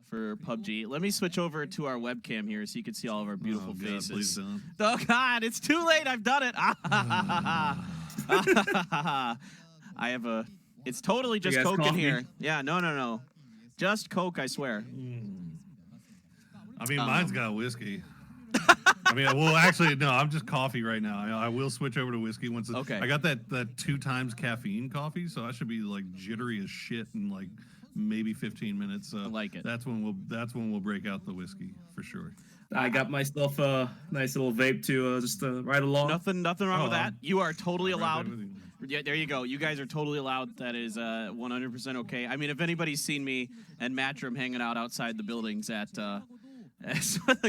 for PUBG. Let me switch over to our webcam here so you can see all of our beautiful faces. Please don't. Oh God, it's too late. I've done it. I have a. It's totally just Coke in here. Yeah, no. Just Coke, I swear. I mean, mine's got whiskey. I mean, well, actually, no. I'm just coffee right now. I will switch over to whiskey once. Okay. I got that 2 times caffeine coffee, so I should be like jittery as shit in like maybe 15 minutes. So I like it. That's when we'll break out the whiskey for sure. I got myself a nice little vape to just ride along. Nothing wrong with that. You are totally allowed. Right. Yeah, there you go. You guys are totally allowed. That is 100% okay. I mean, if anybody's seen me and Matrim hanging out outside the buildings at the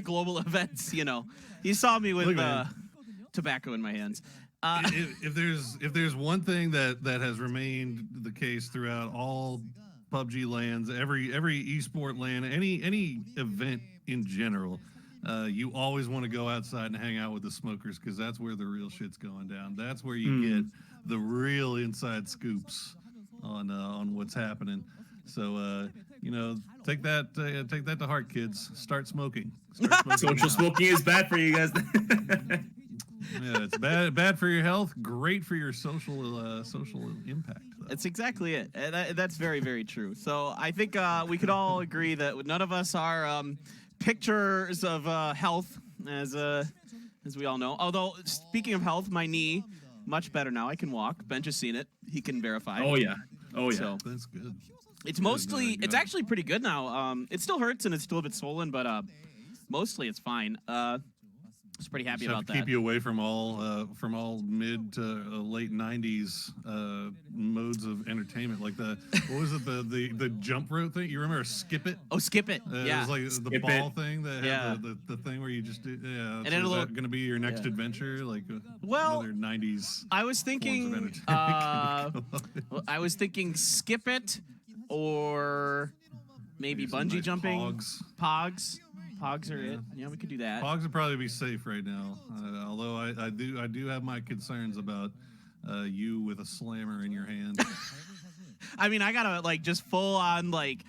global events, you know, you saw me with tobacco in my hands. If there's one thing that has remained the case throughout all PUBG lands, every esport land, any event in general, you always want to go outside and hang out with the smokers because that's where the real shit's going down. That's where you get the real inside scoops on what's happening. So you know, take that to heart, kids. Start smoking. Social smoking is bad for you guys. Yeah, it's bad for your health. Great for your social impact. Though. That's exactly it. That's very, very true. So I think we could all agree that none of us are pictures of health, as we all know. Although speaking of health, my knee much better now. I can walk. Bench has seen it. He can verify. Oh yeah. So that's good. It's mostly. It's actually pretty good now. It still hurts and it's still a bit swollen, but mostly it's fine. I was pretty happy about that. Keep you away from all mid to late '90s modes of entertainment, like what was it, the jump rope thing? You remember Skip It? Oh, Skip It. Yeah. It was like the ball thing that had the thing where you just did. Yeah. And so is that going to be your next adventure? Like another '90s. I was thinking. I was thinking Skip It, or maybe bungee jumping. Pogs. Pogs are it. Yeah, we could do that. Pogs would probably be safe right now. Although I do have my concerns about you with a slammer in your hand. I mean, I gotta like just full on like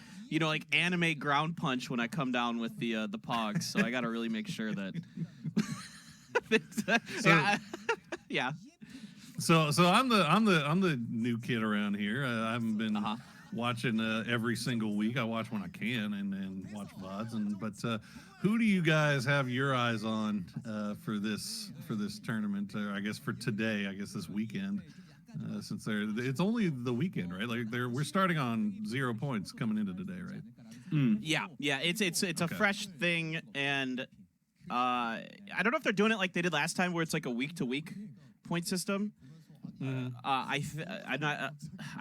anime ground punch when I come down with the Pogs. So I gotta really make sure that. Yeah. So I'm the new kid around here. I haven't been watching every single week. I watch when I can and watch VODs. But who do you guys have your eyes on for this tournament? Or I guess for today. I guess this weekend. Since it's only the weekend, right? Like we're starting on 0 points coming into today, right? Yeah. It's a fresh thing, and I don't know if they're doing it like they did last time, where it's like a week-to-week point system. I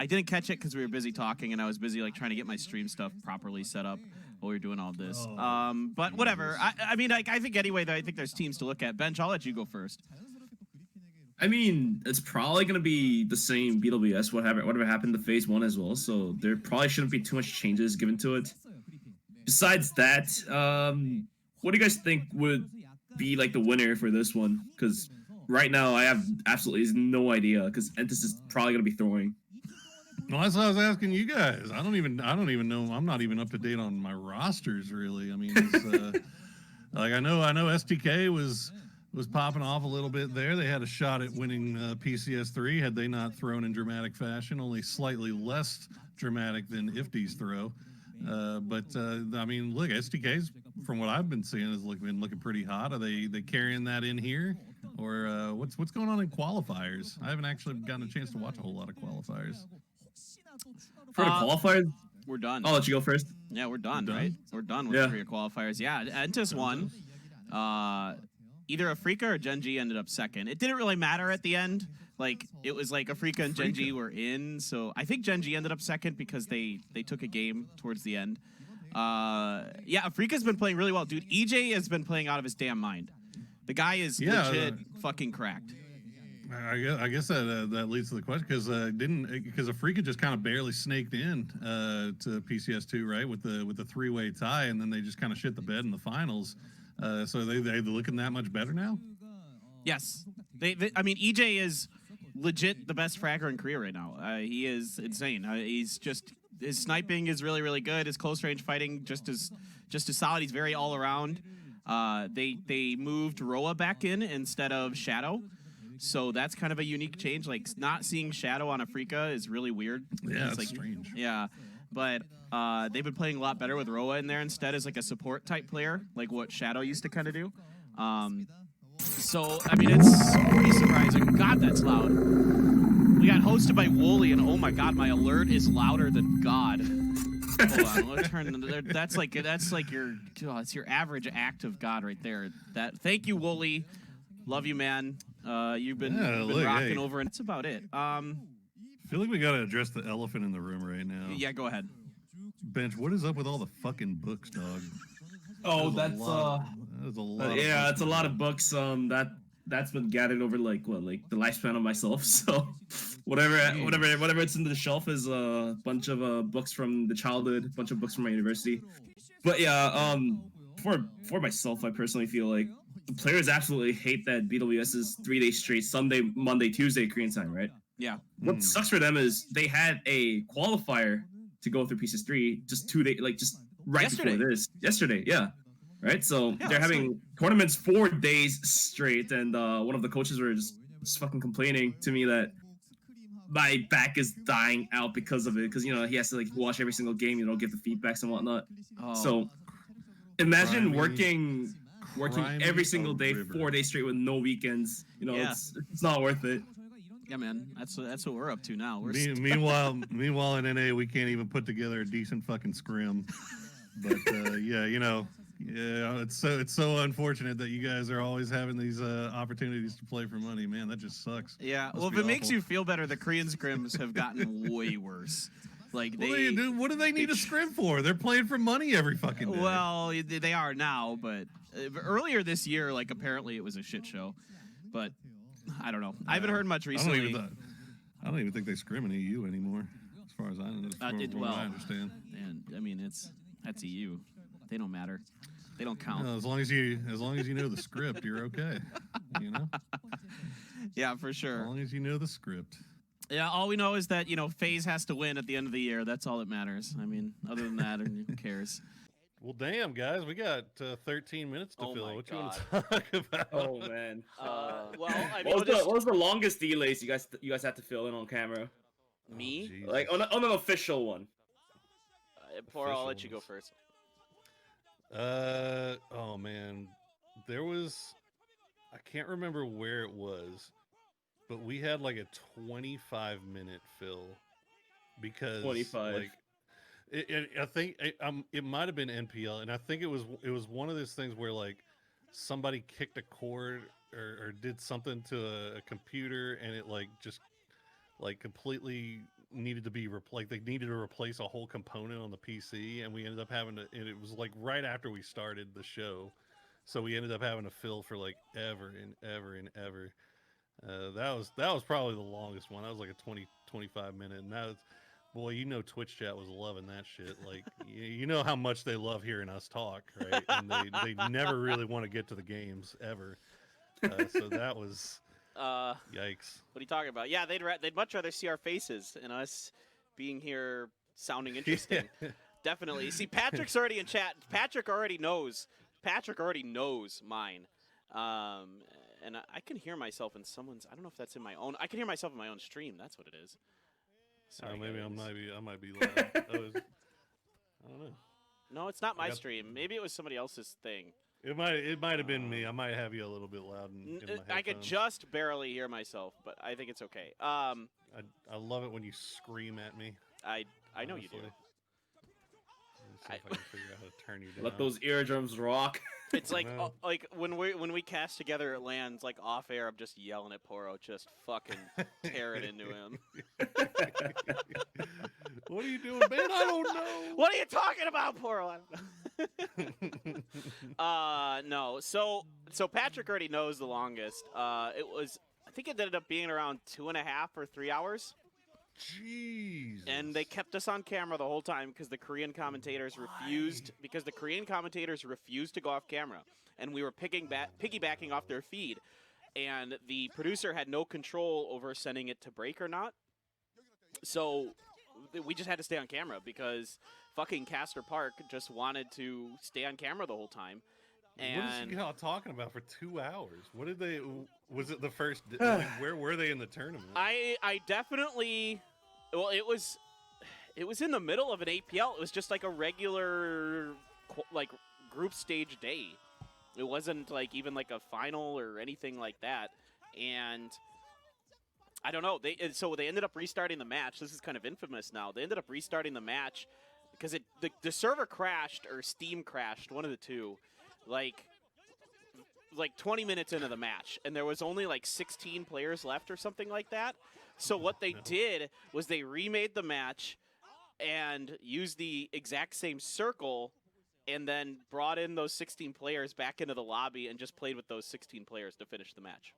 didn't catch it because we were busy talking, and I was busy like trying to get my stream stuff properly set up while we were doing all this. But whatever. I mean, like, I think anyway that I think there's teams to look at. Bench, I'll let you go first. I mean, it's probably gonna be the same BWS whatever happened to Phase 1 as well. So there probably shouldn't be too much changes given to it. Besides that, what do you guys think would be like the winner for this one? Because right now, I have absolutely no idea because Entis is probably gonna be throwing. Well, that's what I was asking you guys. I don't even know. I'm not even up to date on my rosters really. I mean, it's, like I know STK was popping off a little bit there. They had a shot at winning PCS3 had they not thrown in dramatic fashion, only slightly less dramatic than Ifty's throw. But I mean, look, STK's from what I've been seeing has been looking pretty hot. Are they carrying that in here? Or what's going on in qualifiers? I haven't actually gotten a chance to watch a whole lot of qualifiers. For the qualifiers, we're done. I'll let you go first. Yeah, we're done, right? We're done with 3 qualifiers. Yeah, Entis won. Either Afreeca or Genji ended up second. It didn't really matter at the end. Like, it was like Afreeca and Genji were in. So I think Genji ended up second because they took a game towards the end. Yeah, Afreeca's been playing really well. Dude, EJ has been playing out of his damn mind. The guy is legit fucking cracked. I guess that leads to the question because Afreeca just kind of barely snaked in to PCS2, right, with the 3-way tie, and then they just kind of shit the bed in the finals. So they looking that much better now? Yes, I mean, EJ is legit the best fragger in Korea right now. He is insane. He's just his sniping is really, really good. His close range fighting just as solid. He's very all around. They moved Roa back in instead of Shadow, so that's kind of a unique change. Like not seeing Shadow on Afreeca is really weird. Yeah, it's like strange. Yeah, but they've been playing a lot better with Roa in there instead as like a support type player, like what Shadow used to kind of do. So I mean, it's pretty surprising. God, that's loud. We got hosted by Wooly, and oh my God, my alert is louder than God. Hold on, let's turn. That's like your it's your average act of God right there. Thank you, Wooly. Love you, man. You've been rocking over, and that's about it. I feel like we gotta address the elephant in the room right now. Yeah, go ahead. Bench, what is up with all the fucking books, dog? Oh, that's a lot. Yeah, it's a lot of books. That's been gathered over like the lifespan of myself. So whatever it's in the shelf is a bunch of books from the childhood, a bunch of books from my university. But yeah, for myself, I personally feel like the players absolutely hate that BWS is 3 days straight, Sunday, Monday, Tuesday Korean time, right? Yeah. What sucks for them is they had a qualifier to go through Pieces 3 just 2 days, like just right before this. Yesterday, yeah. Right? So they're having tournaments 4 days straight, and one of the coaches were just fucking complaining to me that my back is dying out because of it, because, you know, he has to like watch every single game, you know, give the feedbacks and whatnot. Oh. So imagine working every single day, 4 days straight with no weekends. You know, it's not worth it. Yeah, man, that's what we're up to now. Meanwhile, in NA, we can't even put together a decent fucking scrim. But yeah, you know, yeah, it's so unfortunate that you guys are always having these opportunities to play for money, man. That just sucks. Yeah, well, if it makes you feel better, the Korean scrims have gotten way worse. Like what do they need a scrim for? They're playing for money every fucking day. Well, they are now, but earlier this year, like apparently it was a shit show. But I don't know. I haven't heard much recently. I don't even think they scrim in EU anymore, as far as I understand. And I mean, that's EU. They don't matter. They don't count. No, as long as you know the script, you're okay. You know. Yeah, for sure. As long as you know the script. Yeah, all we know is that, you know, FaZe has to win at the end of the year. That's all that matters. I mean, other than that, who cares? Well, damn, guys, we got 13 minutes to fill. What you want to talk about? Oh man. Well, I mean, what was the longest delays you guys had to fill in on camera? Me? Like on an official one. Poro, I'll let you go first. Oh man, there was, I can't remember where it was, but we had like a 25-minute fill because 25. Like, I think it might have been NPL, and I think it was one of those things where like somebody kicked a cord or did something to a computer, and it like just like completely needed to be replaced. They needed to replace a whole component on the PC, and we ended up having to. And it was like right after we started the show, so we ended up having to fill for like ever and ever and ever. That was probably the longest one. That was like a 20-25 minute, and that was. Boy, you know Twitch chat was loving that shit. Like, you know how much they love hearing us talk, right? And they never really want to get to the games ever. So that was yikes. What are you talking about? Yeah, they'd much rather see our faces and us being here sounding interesting. Yeah. Definitely. See, Patrick's already in chat. Patrick already knows mine. And I can hear myself in someone's. I don't know if that's in my own. I can hear myself in my own stream. That's what it is. Sorry, maybe I might be loud. I don't know. No, it's not my stream. Maybe it was somebody else's thing. It might have been me. I might have you a little bit loud in my headphones. I could just barely hear myself, but I think it's okay. I love it when you scream at me. I know you do. See if I can figure out how to turn you down. Let those eardrums rock. It's like when we cast together at LANs, like off air, I'm just yelling at Poro, just fucking tear it into him. What are you doing, man? I don't know. What are you talking about, Poro? No. So Patrick already knows the longest. I think it ended up being around 2.5 or 3 hours. Jeez. And they kept us on camera the whole time because the Korean commentators refused. Because the Korean commentators refused to go off camera, and we were piggybacking off their feed, and the producer had no control over sending it to break or not. So we just had to stay on camera because fucking Caster Park just wanted to stay on camera the whole time. And what is y'all talking about for 2 hours? What did they? Was it the first? Like, where were they in the tournament? I definitely. Well, it was in the middle of an APL. It was just like a regular like group stage day. It wasn't like even like a final or anything like that. And I don't know. So they ended up restarting the match. This is kind of infamous now. They ended up restarting the match because the server crashed or Steam crashed, one of the two. Like 20 minutes into the match, and there was only like 16 players left or something like that. So what they did was they remade the match and used the exact same circle and then brought in those 16 players back into the lobby and just played with those 16 players to finish the match.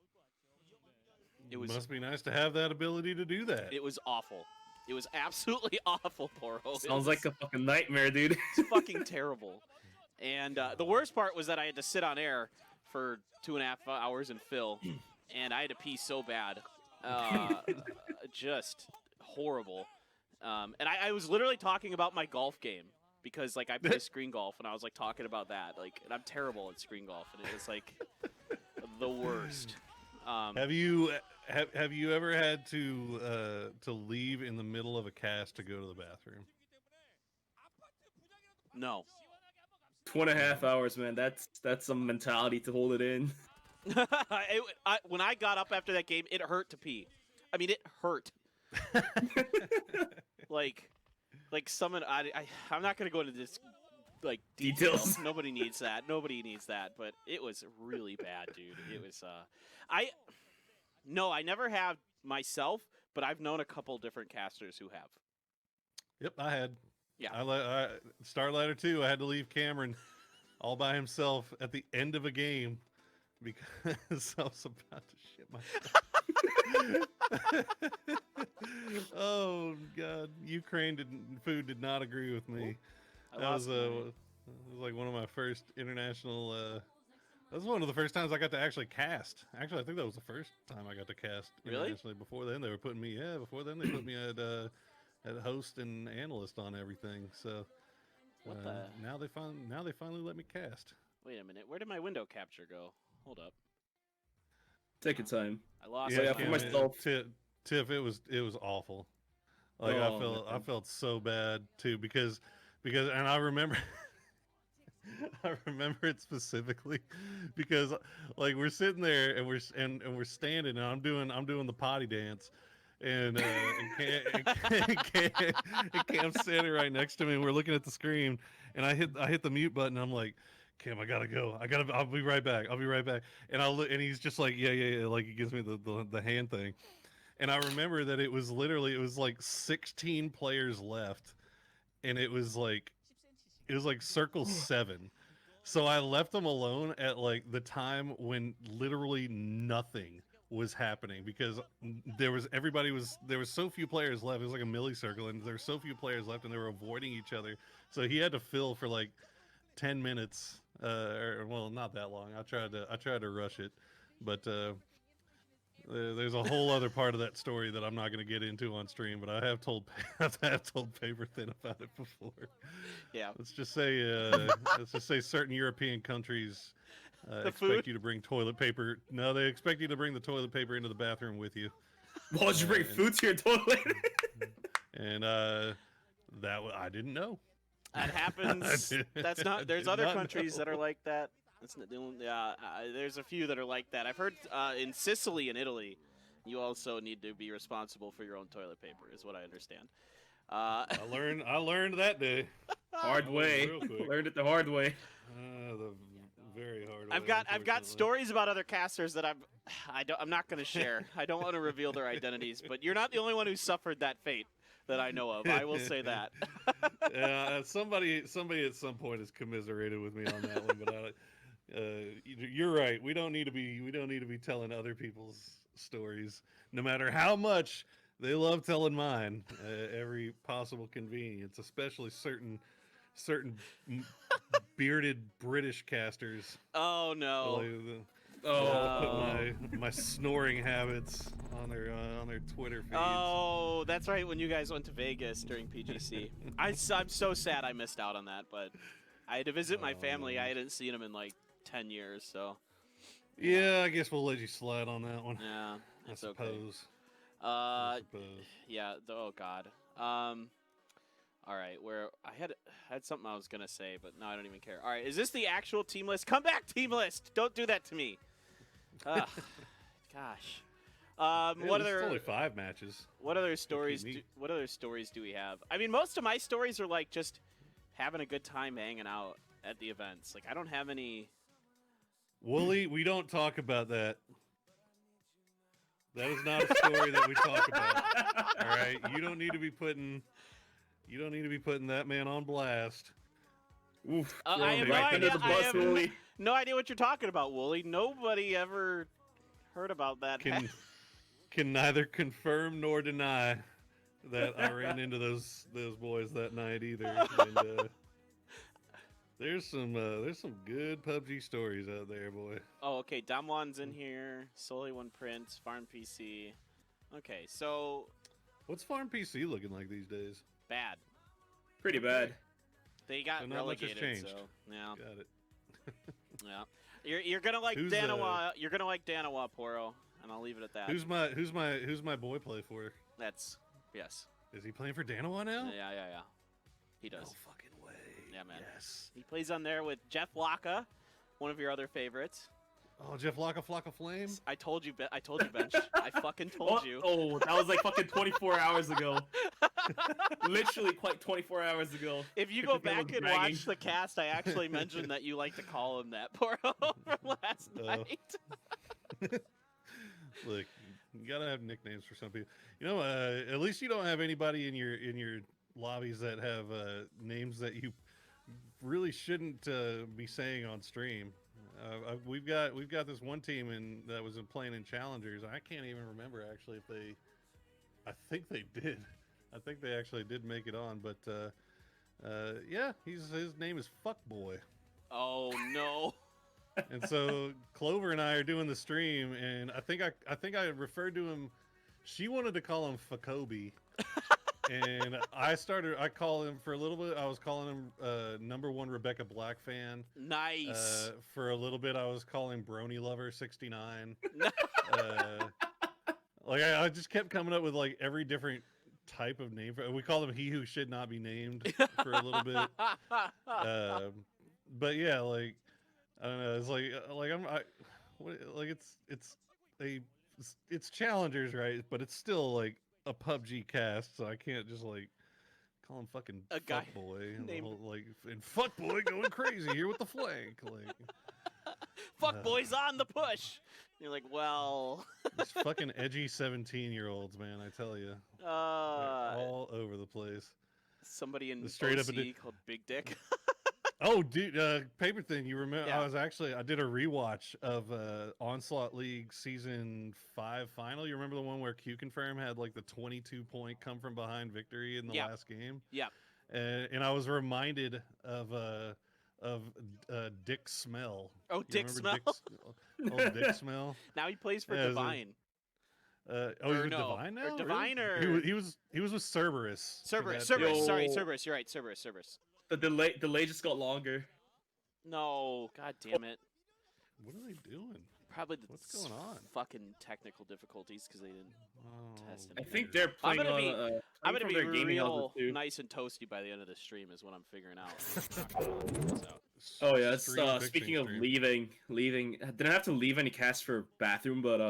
It must be nice to have that ability to do that. It was awful. It was absolutely awful, Poro. Sounds like a fucking nightmare, dude. It's fucking terrible. And the worst part was that I had to sit on air for 2.5 hours and fill, and I had to pee so bad. Just horrible. And I was literally talking about my golf game because, like, I play screen golf, and I was, like, talking about that. Like, and I'm terrible at screen golf, and it was, like, the worst. Have you ever had to leave in the middle of a cast to go to the bathroom? No. 2.5 hours, man. That's some mentality to hold it in. When I got up after that game, it hurt to pee. I mean, it hurt. like someone. I'm not gonna go into this like details. Nobody needs that. Nobody needs that. But it was really bad, dude. It was. I never have myself, but I've known a couple different casters who have. Yep, I had. Yeah. I Starlighter too. I had to leave Cameron all by himself at the end of a game because I was about to shit myself. Oh God, Ukraine food did not agree with me. That was like one of my first international. That was one of the first times I got to actually cast. Actually, I think that was the first time I got to cast internationally. Really? Before then, they were putting me. Yeah, before then they put me at host and analyst on everything. So now they finally let me cast. Wait a minute, where did my window capture go? Hold up. Take your time. I lost it. For myself. Tiff, it was awful. Like I felt so bad too because and I remember I remember it specifically because like we're sitting there and we're standing and I'm doing the potty dance. And Cam's standing right next to me, and we're looking at the screen. And I hit the mute button. And I'm like, Cam, I gotta go. I'll be right back. And and he's just like, yeah. Like he gives me the hand thing. And I remember that it was like 16 players left, and it was like circle 7. So I left them alone at like the time when literally nothing was happening because there was so few players left. It was like a milli-circle, and there were so few players left, and they were avoiding each other. So he had to fill for like 10 minutes, or well, not that long. I tried to rush it, but there's a whole other part of that story that I'm not going to get into on stream. But I have told Paperthin about it before. Yeah. Let's just say certain European countries. Expect you to bring toilet paper. No, they expect you to bring the toilet paper into the bathroom with you. Why would you bring food to your toilet? And that I didn't know. That happens. That's not. There's other countries that are like that. That's not, there's a few that are like that. I've heard in Sicily and Italy, you also need to be responsible for your own toilet paper, is what I understand. I learned that day. Hard way. Learned it the hard way. The very hard way. I've got stories about other casters that I'm not going to share. I don't want to reveal their identities, but you're not the only one who suffered that fate that I know of. I will say that. Yeah, somebody at some point has commiserated with me on that one, but you're right. We don't need to be telling other people's stories, no matter how much they love telling mine. Every possible convenience, especially certain bearded British casters. Oh no! Put my snoring habits on their Twitter feeds. Oh, that's right. When you guys went to Vegas during PGC, I'm so sad I missed out on that. But I had to visit my family. Man. I hadn't seen them in like 10 years, so. Yeah, I guess we'll let you slide on that one. Yeah, I it's suppose. okay. I suppose. Yeah. Oh God. All right. Where I had something I was gonna say, but now I don't even care. All right. Is this the actual team list? Come back, team list. Don't do that to me. Ugh. Gosh. What It's other? only 5 matches. What other stories? neat. What other stories do we have? I mean, most of my stories are like just having a good time hanging out at the events. Like I don't have any. Wooly, we don't talk about that. That is not a story that we talk about. All right, you don't need to be putting that man on blast. Oof. I have right under the bus, Wooly. no idea what you're talking about, Wooly. Nobody ever heard about that. Can neither confirm nor deny that I ran into those boys that night either. And, there's some good PUBG stories out there, boy. Oh, okay. Damwon's in here. Solely One Prince. Farm PC. Okay, so What's Farm PC looking like these days? bad. Pretty bad. They got So not much has relegated. changed. So yeah, Got it. yeah. You're gonna like Who's, Danawa. You're gonna like Danawa, Poro, and I'll leave it at that. Who's my boy play for? That's yes. Is he playing for Danawa now? Yeah. He does. No fucking way. Yeah, man. Yes. He plays on there with JeffLocka, one of your other favorites. Oh, JeffLocka, Flock of Flame. I told you, Bench. I fucking told you. Oh, that was like fucking 24 hours ago. Literally quite 24 hours ago. If you go People back and bragging. watch the cast, I actually mentioned that you like to call him that, Poro, from last night. Look, you gotta have nicknames for some people. You know, at least you don't have anybody in your lobbies that have names that you really shouldn't be saying on stream. We've got this one team that was playing in challengers. I can't even remember actually if they. I think they did. I think they actually did make it on, but yeah, his name is Fuckboy. Oh no. And so Clover and I are doing the stream, and I think I referred to him. She wanted to call him Fakobi, and I call him for a little bit. I was calling him #1 Rebecca Black fan. Nice. For a little bit, I was calling Brony Lover 69. Like I just kept coming up with like every different type of name for. We call him He Who Should Not Be Named for a little bit. But yeah, like. I don't know. It's it's challengers, right? But it's still like a PUBG cast, so I can't just like call him fucking A guy Fuckboy and named- and Fuckboy going crazy here with the flank. Like Fuck boys on the push. You're like, well. these fucking edgy 17-year-olds, man. I tell you, they're all over the place. Somebody in Straight up OCE called Big Dick. Oh, dude, Paperthin, you remember? Yeah. I did a rewatch of Onslaught League Season 5 final. You remember the one where Q Confirm had like the 22-point come from behind victory in the last game? Yeah. And I was reminded of Dick Smell. Oh, You Dick remember Smell. Old Dick Smell. Now he plays for Yeah, it was a- Divine. Oh, Or he's with no, Divine now. or Divine Really? or- he was with Cerberus. for Cerberus. that Cerberus. game. Sorry, Yo. Cerberus. You're right. Cerberus. The delay just got longer. No, god damn it. What are they doing? Probably the What's going on? fucking technical difficulties because they didn't. Oh, Test I it. think they're playing gonna on. be- I'm gonna from be their gaming real houses, too. nice and toasty by the end of the stream is what I'm figuring out. So. Oh yeah, it's, Stream fixing speaking of stream. leaving. I didn't have to leave any cast for bathroom, but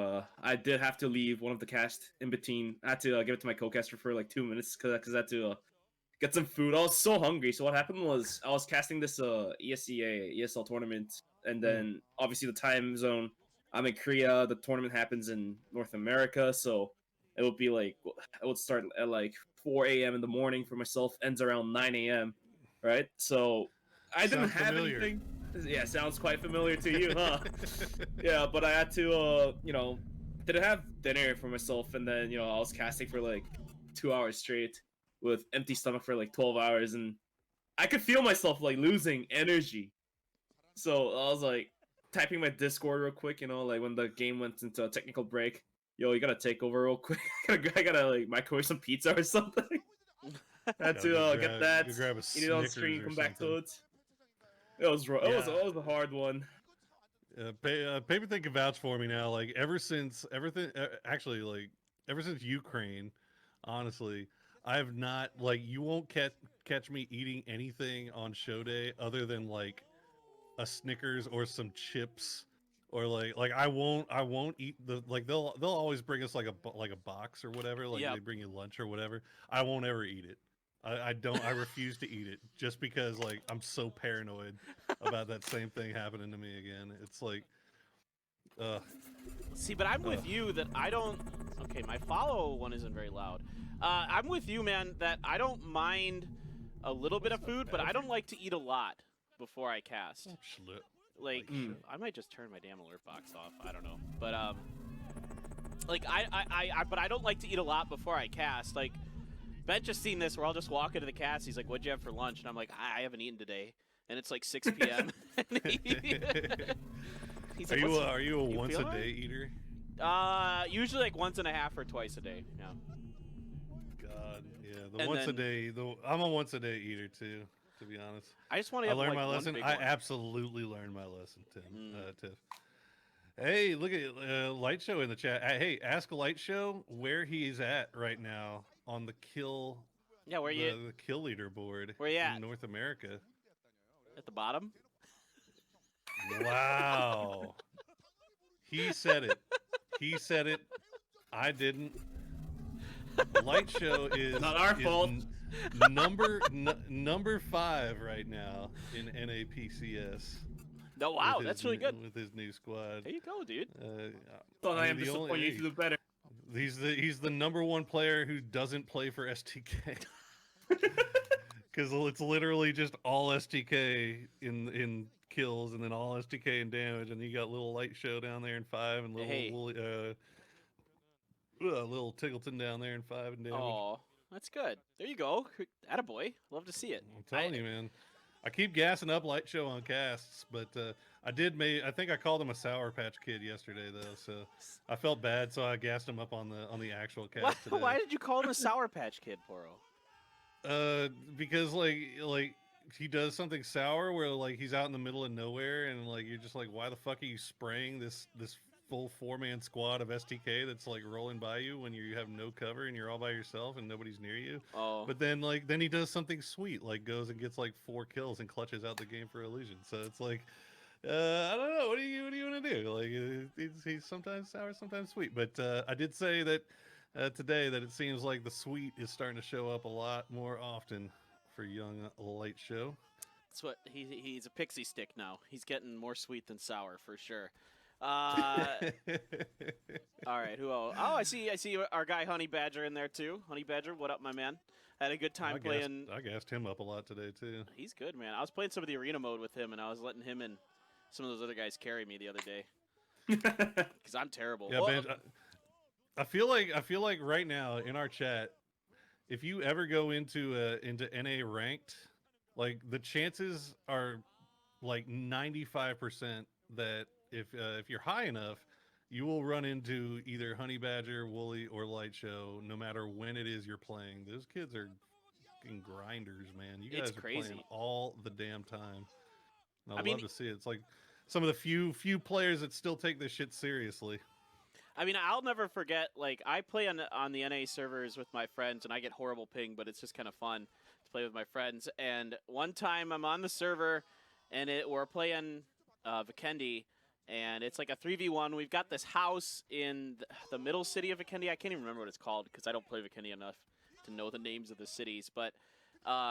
I did have to leave one of the cast in between. I had to give it to my co-caster for like 2 minutes because I had to get some food. I was so hungry. So what happened was I was casting this ESL tournament, and then obviously the time zone. I'm in Korea. The tournament happens in North America, so it would be like it would start at like 4 a.m. in the morning for myself. Ends around 9 a.m. Right, so. I didn't Sounds have familiar. anything. Yeah, sounds quite familiar to you, huh? Yeah, but I had to, didn't have dinner for myself, and then, I was casting for like 2 hours straight with empty stomach for like 12 hours, and I could feel myself like losing energy. So I was like typing my Discord real quick, like when the game went into a technical break. yo, you gotta take over real quick. I gotta like microwave some pizza or something. Had to get that. Grab a Eat it on Snickers stream. or Come back to something. it. It was Yeah. it was a hard one. Paperthin can vouch for me now. Like ever since Ukraine, honestly, I have not like you won't catch me eating anything on show day other than like a Snickers or some chips, or like I won't eat the like they'll always bring us like a box or whatever, like Yep. they bring you lunch or whatever. I won't ever eat it. I refuse to eat it just because like I'm so paranoid about that same thing happening to me again. It's like See, but I'm with you that I don't. Okay, my follow one isn't very loud. I'm with you, man, that I don't mind a little bit of food, but I don't like to eat a lot before I cast. Like, I might just turn my damn alert box off. I don't know, but like but I don't like to eat a lot before I cast. Like, Ben just seen this where I'll just walk into the cast. He's like, "What'd you have for lunch?" And I'm like, "I haven't eaten today," and it's like 6 p.m. He's like, are you a once a day eater? Usually like once and a half or twice a day. Yeah. God, yeah, I'm a once a day eater too. To be honest, I just want to. I learned like my lesson. I absolutely learned my lesson, Tiff. Hey, look at Lightshow in the chat. Hey, ask Lightshow where he's at right now on the kill. Yeah, where you? The kill leaderboard. Where you at? In North America. At the bottom. Wow. He said it. He said it. I didn't. Lightshow is not our fault. Number 5 right now in NAPCS. No, wow, that's really good. With his new squad. There you go, dude. Thought I am disappointed you to do better. He's the number 1 player who doesn't play for STK. Because it's literally just all STK in kills and then all STK in damage, and you got little Lightshow down there in 5 and little Tiggleton down there in 5 and damage. Oh, that's good. There you go. Attaboy. Love to see it. I'm telling you, man. I keep gassing up Lightshow on casts, but I think I called him a Sour Patch Kid yesterday though, so I felt bad, so I gassed him up on the actual cast today. Why did you call him a Sour Patch Kid, Poro? Because like he does something sour where like he's out in the middle of nowhere and like you're just like, why the fuck are you spraying this full 4-man squad of STK that's like rolling by you when you have no cover and you're all by yourself and nobody's near you? Oh. But then then he does something sweet, like goes and gets like 4 kills and clutches out the game for Illusion. So it's like, I don't know. What do you want to do? Like he's sometimes sour, sometimes sweet. But I did say that today that it seems like the sweet is starting to show up a lot more often for young Lightshow. That's what he's a pixie stick now. He's getting more sweet than sour for sure. All right, who else? Oh, I see our guy Honey Badger in there too. Honey Badger, what up, my man? Had a good time playing. I gassed him up a lot today too. He's good, man. I was playing some of the arena mode with him, and I was letting him and some of those other guys carry me the other day. Because I'm terrible. Yeah, Ben, I feel like right now in our chat, if you ever go into NA ranked, like the chances are like 95% that if you're high enough, you will run into either Honey Badger, Wooly, or Lightshow, no matter when it is you're playing. Those kids are fucking grinders, man. You guys are playing all the damn time. And I love to see it. It's like some of the few players that still take this shit seriously. I mean, I'll never forget, like, I play on the NA servers with my friends, and I get horrible ping, but it's just kind of fun to play with my friends. And one time I'm on the server, and we're playing Vikendi, and it's like a 3v1. We've got this house in the middle city of Vikendi. I can't even remember what it's called because I don't play Vikendi enough to know the names of the cities. But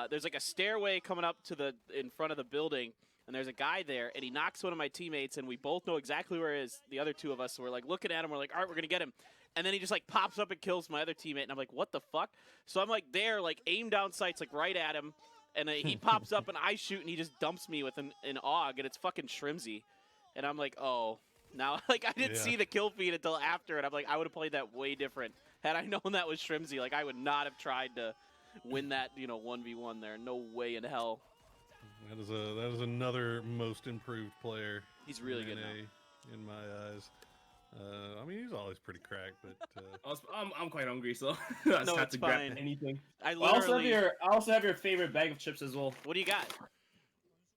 there's like a stairway coming up to in front of the building, and there's a guy there, and he knocks one of my teammates, and we both know exactly where he is, the other two of us. So we're like looking at him. We're like, all right, we're going to get him. And then he just like pops up and kills my other teammate, and I'm like, what the fuck? So I'm like there, like aim down sights, like right at him. And he pops up, and I shoot, and he just dumps me with an AUG, and it's fucking Shrimsy. And I'm like, oh. Now, like, I didn't see the kill feed until after, and I'm like, I would have played that way different. Had I known that was Shrimsy, like, I would not have tried to win that, 1v1 there. No way in hell. That is another most improved player. He's really good now. In my eyes. I mean, he's always pretty cracked, but I'm quite hungry, so I just No, have it's to grab fine. anything. I I also have literally. your favorite bag of chips as well. What do you got?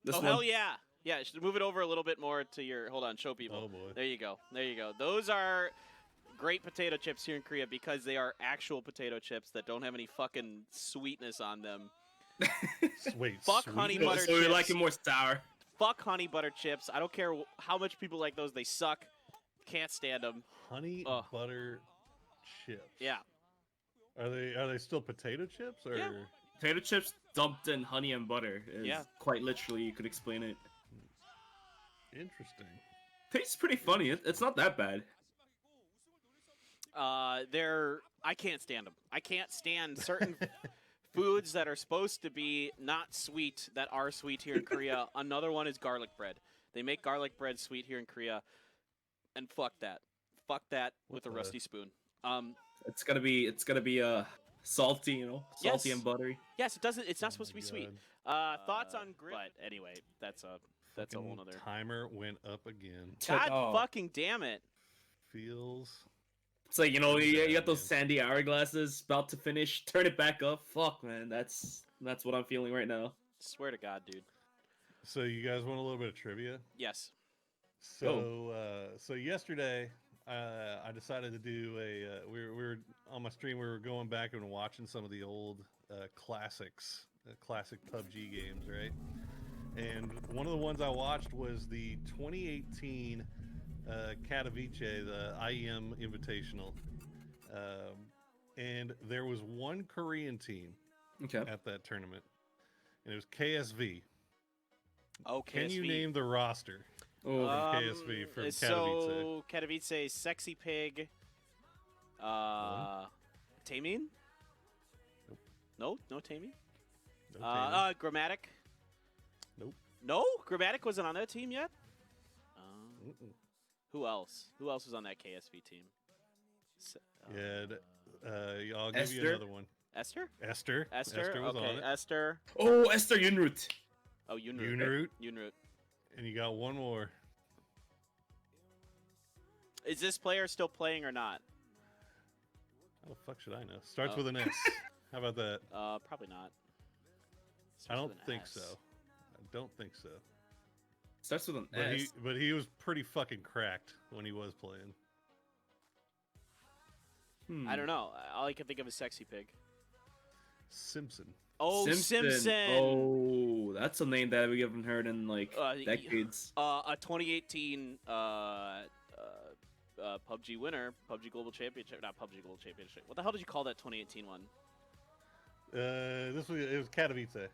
This oh one. hell yeah! Yeah, should move it over a little bit more to your. Hold on, show people. Oh, boy. There you go. There you go. Those are great potato chips here in Korea because they are actual potato chips that don't have any fucking sweetness on them. Wait, Fuck sweet? honey So, butter so you chips. like it more sour? Fuck honey butter chips. I don't care how much people like those. They suck. Can't stand them. Honey Ugh. butter chips. Yeah. Are they still potato chips or? Yeah. Potato chips dumped in honey and butter is Yeah. quite literally, you could explain it. Interesting. Tastes pretty funny. It's not that bad. I can't stand them. I can't stand certain foods that are supposed to be not sweet that are sweet here in Korea. Another one is garlic bread. They make garlic bread sweet here in Korea, and fuck that. Fuck that with a rusty spoon. It's gonna be salty, you know, salty Yes. and buttery. Yes, it doesn't. It's not supposed to be sweet. God. Thoughts on grit? But anyway, that's a whole Fucking nother. timer went up again. God Oh. fucking damn it! Feels. It's like, you know, you got those sandy hourglasses about to finish. Turn it back up. Fuck, man, that's what I'm feeling right now. Swear to God, dude. So you guys want a little bit of trivia? Yes. So yesterday, I decided to do a. We were on my stream. We were going back and watching some of the old classics, classic PUBG games, right? And one of the ones I watched was the 2018 Katowice, the IEM Invitational, and there was one Korean team Okay. at that tournament, and it was KSV. Oh, Can you KSV. name the roster? Oh, KSV from Katowice. So Katowice, Sexy Pig, Taemin? Nope. No Taemin. No Taemin. Grammatic. Nope. No, Grammatic wasn't on that team yet. Mm-mm. Who else? Who else was on that KSV team? Yeah, I'll give you Esther? another one. Esther. Esther. Esther. was Okay, on it. Esther. Oh, Esther Yunrut. Oh, Yunrut. Yunrut. Yunrut. And you got one more. Is this player still playing or not? How the fuck should I know? Starts Oh. with an S. How about that? Probably not. I Starts don't with an think S. so. I don't think so. Starts with an But S. he was pretty fucking cracked when he was playing. I don't know. All I can think of is Sexy Pig. Simpson. Oh, Simpson. Oh, that's a name that we haven't heard in like decades. A 2018 PUBG winner, PUBG Global Championship, not PUBG Global Championship. What the hell did you call that 2018 one? It was Katowice.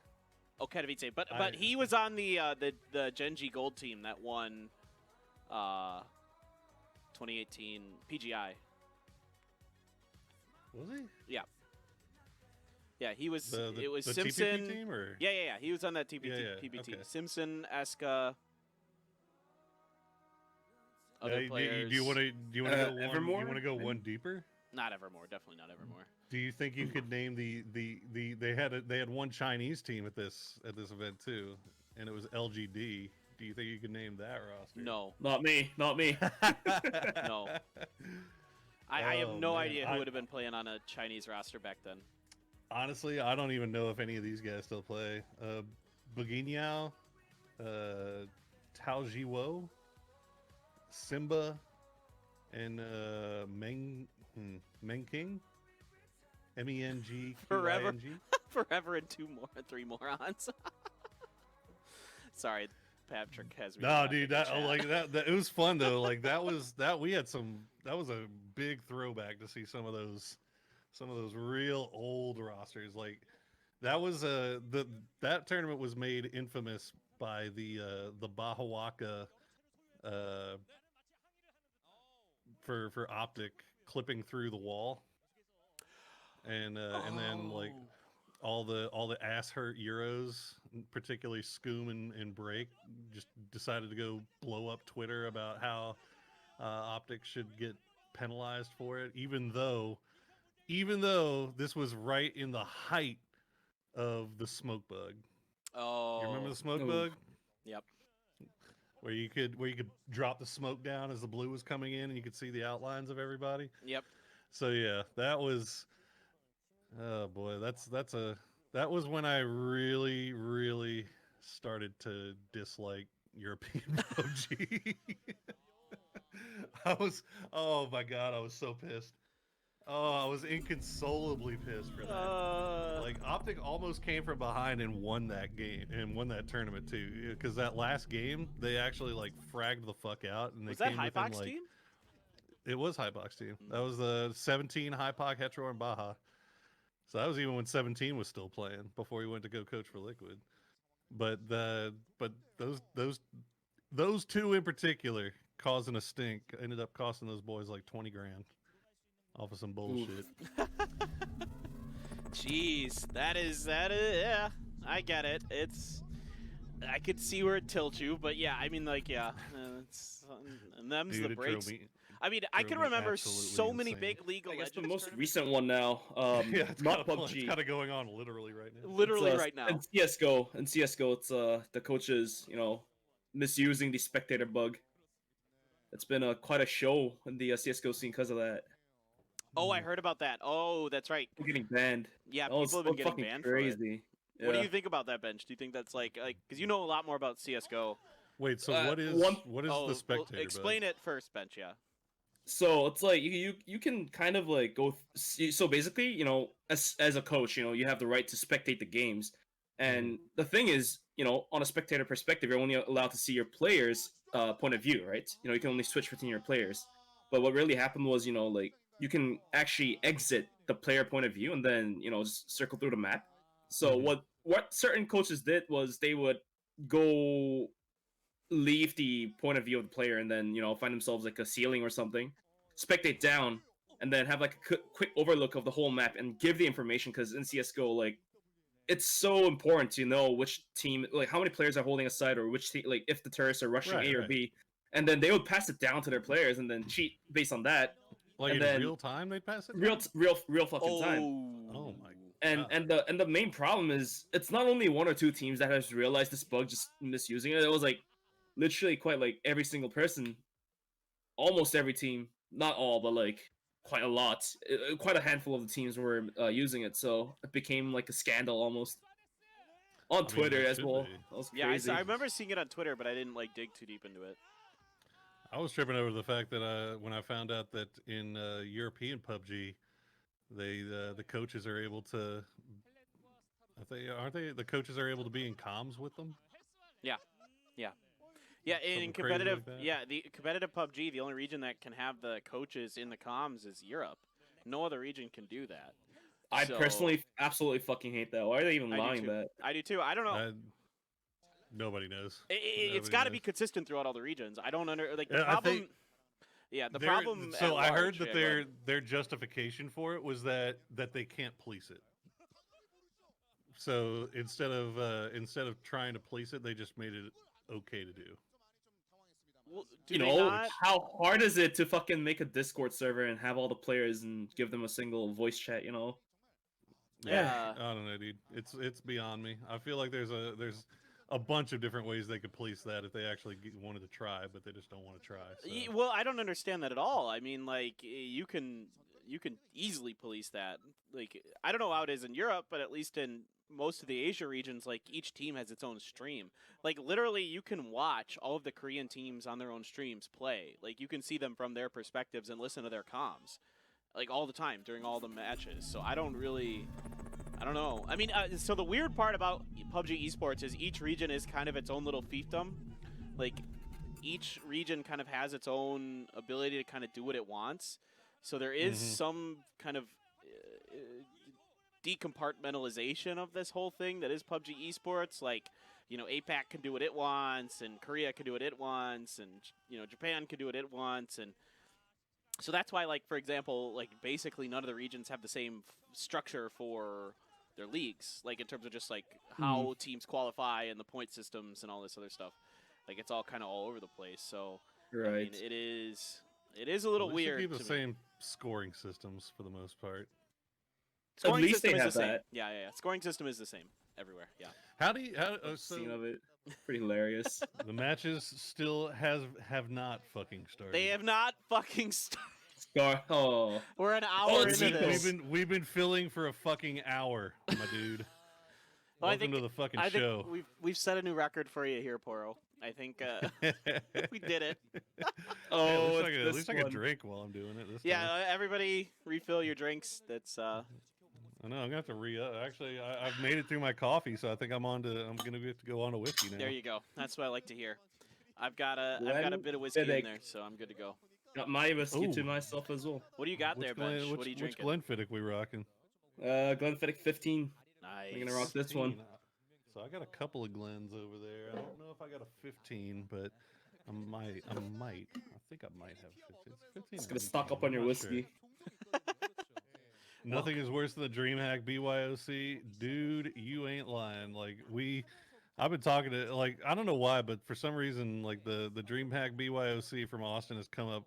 Oh, Katowice. But he was on the Genji Gold team that won 2018 PGI. Was he? Yeah. Yeah, he was. It was the Simpson. TPP team, or? Yeah. He was on that PBT. okay. Simpson, Eska. Other Do players. you want to go one? Evermore? You want to go one deeper? Not Evermore. Definitely not Evermore. Do you think you could name they had one Chinese team at this event too, and it was LGD. Do you think you could name that roster? No. Not me. Not me. No. I have Oh, no man. idea who would have been playing on a Chinese roster back then. Honestly, I don't even know if any of these guys still play. Beguiniao, Tao Jiwo, Simba, and Meng King. MENG. Forever. Forever and three morons. Sorry, Patrick has me. No, laughing dude, in chat. that it was fun though. Like that was a big throwback to see some of those real old rosters. Like that was that tournament was made infamous by the Bahawaka for Optic clipping through the wall. And then like all the ass hurt Euros, particularly Scoom and Break, just decided to go blow up Twitter about how Optic should get penalized for it, even though this was right in the height of the smoke bug. Oh. You remember the smoke Ooh. bug? Yep. where you could drop the smoke down as the blue was coming in, and you could see the outlines of everybody. Yep. So yeah, that was. Oh boy, that was when I really started to dislike European PUBG. Oh my god, I was so pissed. Oh, I was inconsolably pissed for that. Like Optic almost came from behind and won that game and won that tournament too. Because that last game, they actually like fragged the fuck out, and they Was that came within, Hypox like, team? It was Hypox team. That was the 17 Hypox, Hetero, and Baja. So that was even when 17 was still playing before he went to go coach for Liquid. But those two in particular causing a stink ended up costing those boys like 20 grand off of some bullshit. Jeez, that is yeah. I get it. I could see where it tilts you, but yeah, I mean, like, yeah, and them's Dude, the it breaks. drove me- I mean, I can me remember absolutely so many insane. big League of I guess the Legends most tournaments. recent one now. Yeah, it's Not kind of PUBG. It's kind of going on literally right now. Literally It's, right now. In CS:GO, it's the coaches, misusing the spectator bug. It's been quite a show in the CS:GO scene because of that. Oh, I heard about that. Oh, that's right. They're getting banned. Yeah, That was people have been so getting fucking banned for it. crazy. What do Yeah. you think about that, Bench? Do you think that's like because you know a lot more about CS:GO? Wait, so Uh, what is one- the spectator? Explain it first, Bench. Yeah. So it's like you can kind of like so basically, as a coach, you have the right to spectate the games. And the thing is, on a spectator perspective, you're only allowed to see your players' point of view, right? You can only switch between your players. But what really happened was, like you can actually exit the player point of view and then, just circle through the map. So what certain coaches did was they would go leave the point of view of the player and then find themselves like a ceiling or something, spectate down, and then have like a quick overlook of the whole map and give the information, because in CS:GO, like, it's so important to know which team, like how many players are holding a side, or which team, like if the terrorists are rushing Right, A or right. B, and then they would pass it down to their players and then cheat based on that. Like and in then real time, they pass it. real down? fucking time. Oh my. And God. and the main problem is it's not only one or two teams that has realized this bug, just misusing it. It was like literally quite like every single person, almost every team, not all, but like quite a lot, quite a handful of the teams were using it. So it became like a scandal almost on Twitter that as should well. be. That was Yeah, crazy. I remember seeing it on Twitter, but I didn't like dig too deep into it. I was tripping over the fact that when I found out that in European PUBG, the coaches are able to. Aren't they? The coaches are able to be in comms with them. Yeah, Something in crazy competitive, like that? yeah, the competitive PUBG, the only region that can have the coaches in the comms is Europe. No other region can do that. I So- personally absolutely fucking hate that. Why are they even I do allowing too. that? I do too. I don't know. Nobody knows. It's Nobody got to be knows. consistent throughout all the regions. I don't like the Yeah, I problem. think Yeah, the Their- problem. So at I heard large- that yeah, go ahead. their justification for it was that they can't police it. So instead of trying to police it, they just made it okay to do. Well, do they not? How hard is it to fucking make a Discord server and have all the players and give them a single voice chat? Yeah. I don't know, dude. It's beyond me. I feel like there's a bunch of different ways they could police that if they actually wanted to try, but they just don't want to try. So. Well, I don't understand that at all. I mean, like you can easily police that. Like I don't know how it is in Europe, but at least in most of the Asia regions, like each team has its own stream. Like literally, you can watch all of the Korean teams on their own streams play. Like you can see them from their perspectives and listen to their comms, like all the time during all the matches. So I don't know. I mean, so the weird part about PUBG esports is each region is kind of its own little fiefdom. Like each region kind of has its own ability to kind of do what it wants. So there is some kind of decompartmentalization of this whole thing that is PUBG esports. Like, APAC can do what it wants, and Korea can do what it wants, and Japan can do what it wants, and so that's why, like, for example, like basically none of the regions have the same structure for their leagues, like in terms of just like how teams qualify and the point systems and all this other stuff. Like it's all kind of all over the place. So Right. I mean, it is a little They should weird. keep the to me. same scoring systems for the most part. Scoring least system they is have the same. that. Yeah. Scoring system is the same. everywhere. Yeah. How do you? Scene of it, pretty hilarious. The matches still have not fucking started. They have not fucking started. Oh, We're an hour it's into equals. this. We've been filling for a fucking hour, my dude. Well, Welcome to the fucking I think show. we've set a new record for you here, Poro. I think we did it. Oh, at least I can drink while I'm doing it. This Yeah, time. everybody refill your drinks. That's I know I'm gonna have to re-up. Actually, I've made it through my coffee, so I think I'm gonna have to go on to whiskey now. there you go. That's what I like to hear. I've got a bit of whiskey in there, so I'm good to go. Got my whiskey to Ooh. myself as well. What do you got there, Bench? What are you Which drinking? Glenfiddich we rocking? Glenfiddich 15. Nice. I'm gonna rock this one. So I got a couple of Glens over there. I don't know if I got a 15, but I might. I think I might have 15. Just gonna stock up on your whiskey. Nothing is worse than the DreamHack BYOC, dude. You ain't lying. Like I've been talking to I don't know why, but for some reason the DreamHack BYOC from Austin has come up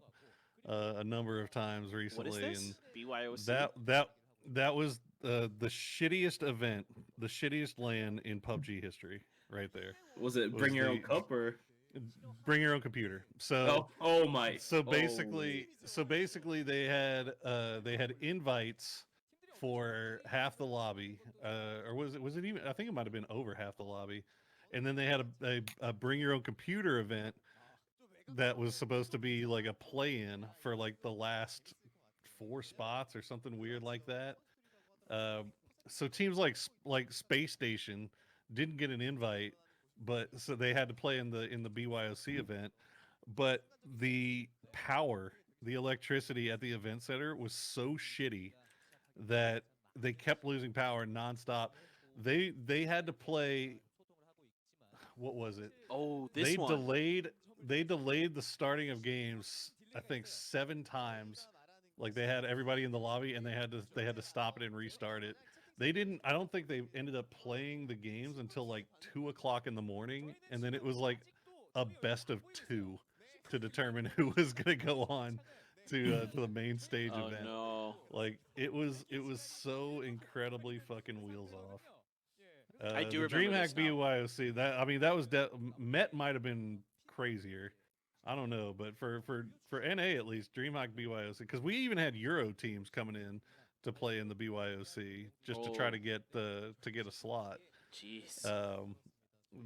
a number of times recently. What is this? And BYOC? that was the shittiest event, the shittiest LAN in PUBG history, right there. Was it bring your own cup or bring your own computer? So my. So basically they had invites for half the lobby, or was it even? I think it might have been over half the lobby, and then they had a bring your own computer event that was supposed to be like a play-in for like the last 4 spots or something weird like that. So teams like Space Station didn't get an invite, but so they had to play in the BYOC event. But the power, the electricity at the event center was so shitty that they kept losing power nonstop. They had to play. What was it? Oh, this one. They delayed the starting of games, I think 7 times. Like they had everybody in the lobby and they had to stop it and restart it. I don't think they ended up playing the games until like 2 o'clock in the morning, and then it was like a best of 2 to determine who was gonna go on to the main stage event. No. Like it was so incredibly fucking wheels off. I do the remember DreamHack this now. BYOC. That was Met might have been crazier. I don't know, but for NA at least, DreamHack BYOC, because we even had Euro teams coming in to play in the BYOC just to try to get a slot. Jeez.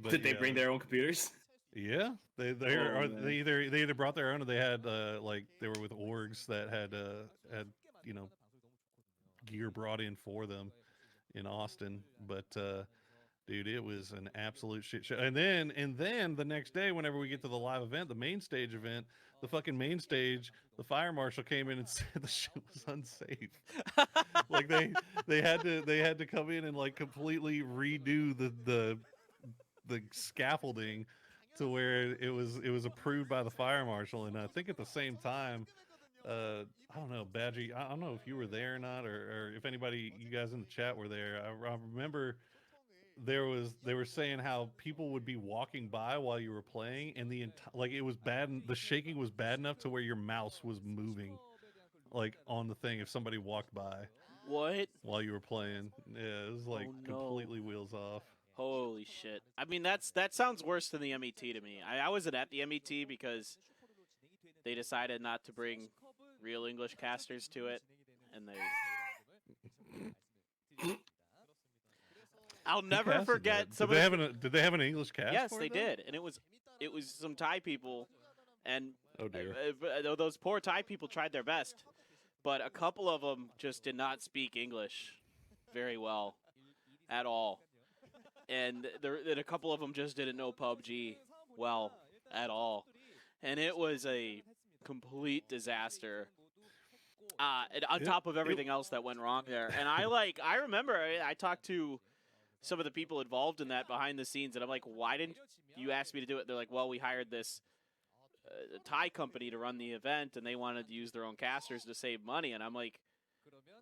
Did they bring their own computers? Yeah, they either brought their own or they had they were with orgs that had gear brought in for them in Austin, but dude, it was an absolute shit show. And then the next day, whenever we get to the live event, the main stage event, the fucking main stage, the fire marshal came in and said the shit was unsafe. Like they had to come in and like completely redo the scaffolding to where it was approved by the fire marshal. And I think at the same time, I don't know, Badgie, I don't know if you were there or not, or if anybody, you guys in the chat were there. I remember they were saying how people would be walking by while you were playing, and it was bad, and the shaking was bad enough to where your mouse was moving like on the thing if somebody walked by. What? While you were playing. Yeah, it was like completely wheels off. Holy shit. I mean, that sounds worse than the MET to me. I wasn't at the MET because they decided not to bring real English casters to it, and they... I'll never forget some of did they have an English cast? Yes, they did. And it was some Thai people, and oh dear. Those poor Thai people tried their best, but a couple of them just did not speak English very well at all. And a couple of them just didn't know PUBG well at all. And it was a complete disaster. On top of everything else that went wrong there. And I remember I talked to some of the people involved in that behind the scenes, and I'm like, why didn't you ask me to do it? They're like, well, we hired this Thai company to run the event, and they wanted to use their own casters to save money. And I'm like,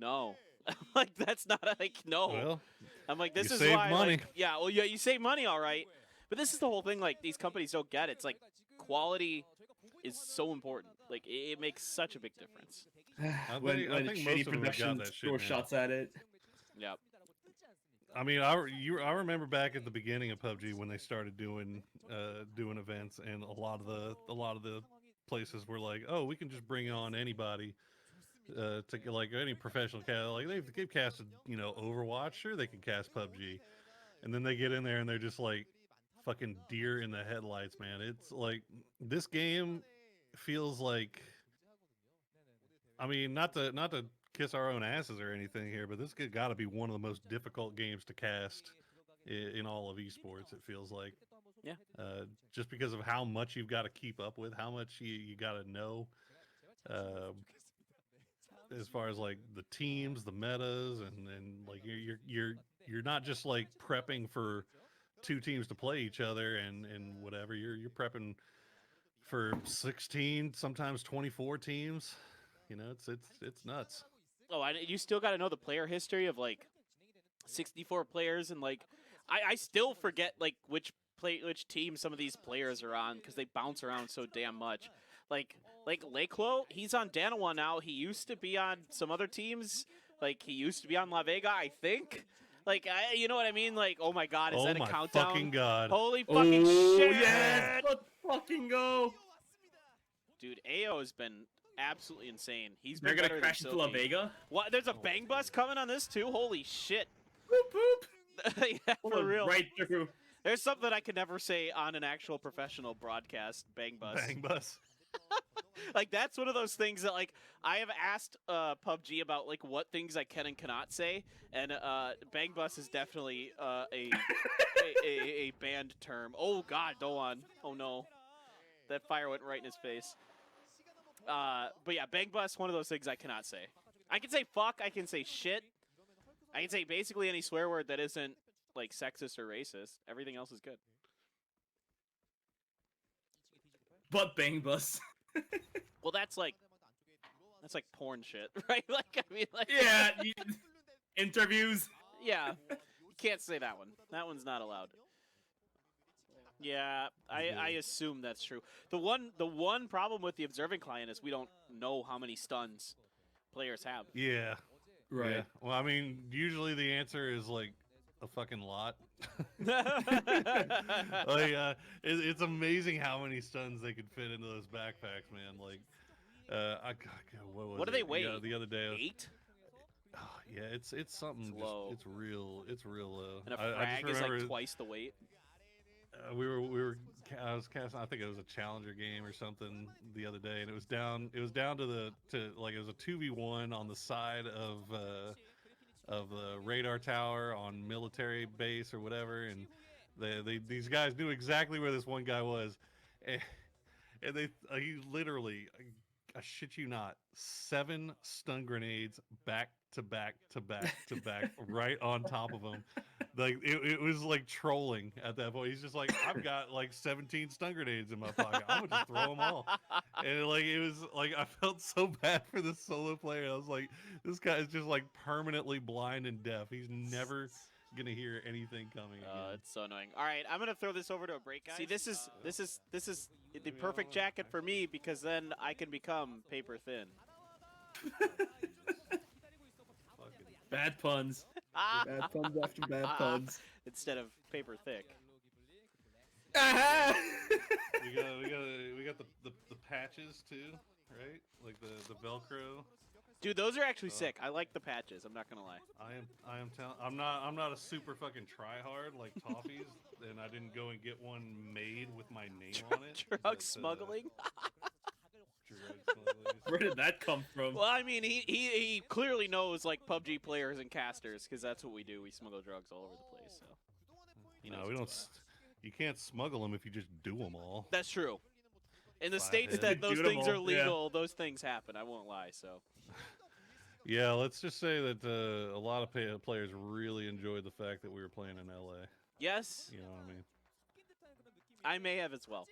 no. I'm like, that's not no. Well, I'm like, this you is save why. money. Like, yeah, well, yeah, you save money, all right. But this is the whole thing. Like, these companies don't get it. It's like quality is so important. Like, it makes such a big difference. When shitty production throw shots at it. Yep. I mean, I remember back at the beginning of PUBG when they started doing events, and a lot of the places were like, oh, we can just bring on anybody to like any professional cast. Like they've casted, Overwatch, sure they can cast PUBG, and then they get in there and they're just like fucking deer in the headlights, man. It's like this game feels like, I mean, not to kiss our own asses or anything here, but this got to be one of the most difficult games to cast in all of esports. It feels like, Yeah. just because of how much you've got to keep up with, how much you got to know, as far as like the teams, the metas, and like you're not just like prepping for two teams to play each other and whatever. You're prepping for 16, sometimes 24 teams. It's nuts. Oh, you still got to know the player history of like 64 players, and like I still forget like which team some of these players are on because they bounce around so damn much. Like Leclo, he's on Danawa now. He used to be on some other teams. Like he used to be on La Vega, I think. Like you know what I mean? Like, oh my God, is that a countdown? Oh my fucking God! Holy fucking shit! Yes, let's fucking go, dude. AO has been absolutely insane. They're gonna crash into La Vega. What? There's a bang bus coming on this too. Holy shit! Boop boop. Yeah, for real. Right through. There's something I could never say on an actual professional broadcast. Bang bus. Bang bus. Like that's one of those things that like I have asked PUBG about like what things I can and cannot say, and bang bus is definitely a banned term. Oh God, Doan. Oh no, that fire went right in his face. But yeah, bang bus, one of those things I cannot say. I can say fuck, I can say shit, I can say basically any swear word that isn't like sexist or racist. Everything else is good. But bang bus. Well, that's like porn shit, right? Like I mean, like yeah, interviews. Yeah, you can't say that one. That one's not allowed. Yeah, I assume that's true. The one problem with the observing client is we don't know how many stuns players have. Yeah. Right. Yeah. Well, I mean, usually the answer is like a fucking lot. Like, it's amazing how many stuns they could fit into those backpacks, man. Like, what do they weigh? The other day, 8? Oh, yeah, it's something. It's low. It's real low. And a frag is like twice the weight. I was casting. I think it was a challenger game or something the other day, and it was down to it was a 2v1 on the side of the radar tower on military base or whatever, and these guys knew exactly where this one guy was, and he literally, I shit you not, 7 stun grenades back to back to back to back right on top of him. Like it was like trolling at that point. He's just like, I've got like 17 stun grenades in my pocket. I'm gonna just throw them all. And like it was like I felt so bad for the solo player. I was like, this guy is just like permanently blind and deaf. He's never gonna hear anything coming. It's so annoying. All right, I'm gonna throw this over to a break, guys. See, this is the perfect jacket for me because then I can become paper thin. Bad puns. Bad puns after bad puns. Instead of paper thick. we got the patches too, right? Like the Velcro. Dude, those are actually sick. I like the patches. I'm not gonna lie. I'm not a super fucking tryhard like Toffees, and I didn't go and get one made with my name on it. Drug smuggling. Where did that come from? Well, I mean, he clearly knows like PUBG players and casters because that's what we do. We smuggle drugs all over the place. So. No, we don't. You can't smuggle them if you just do them all. That's true. In the states that those things are legal, those things happen. I won't lie. So. Yeah, let's just say that a lot of players really enjoyed the fact that we were playing in LA. Yes. You know what I mean? I may have as well.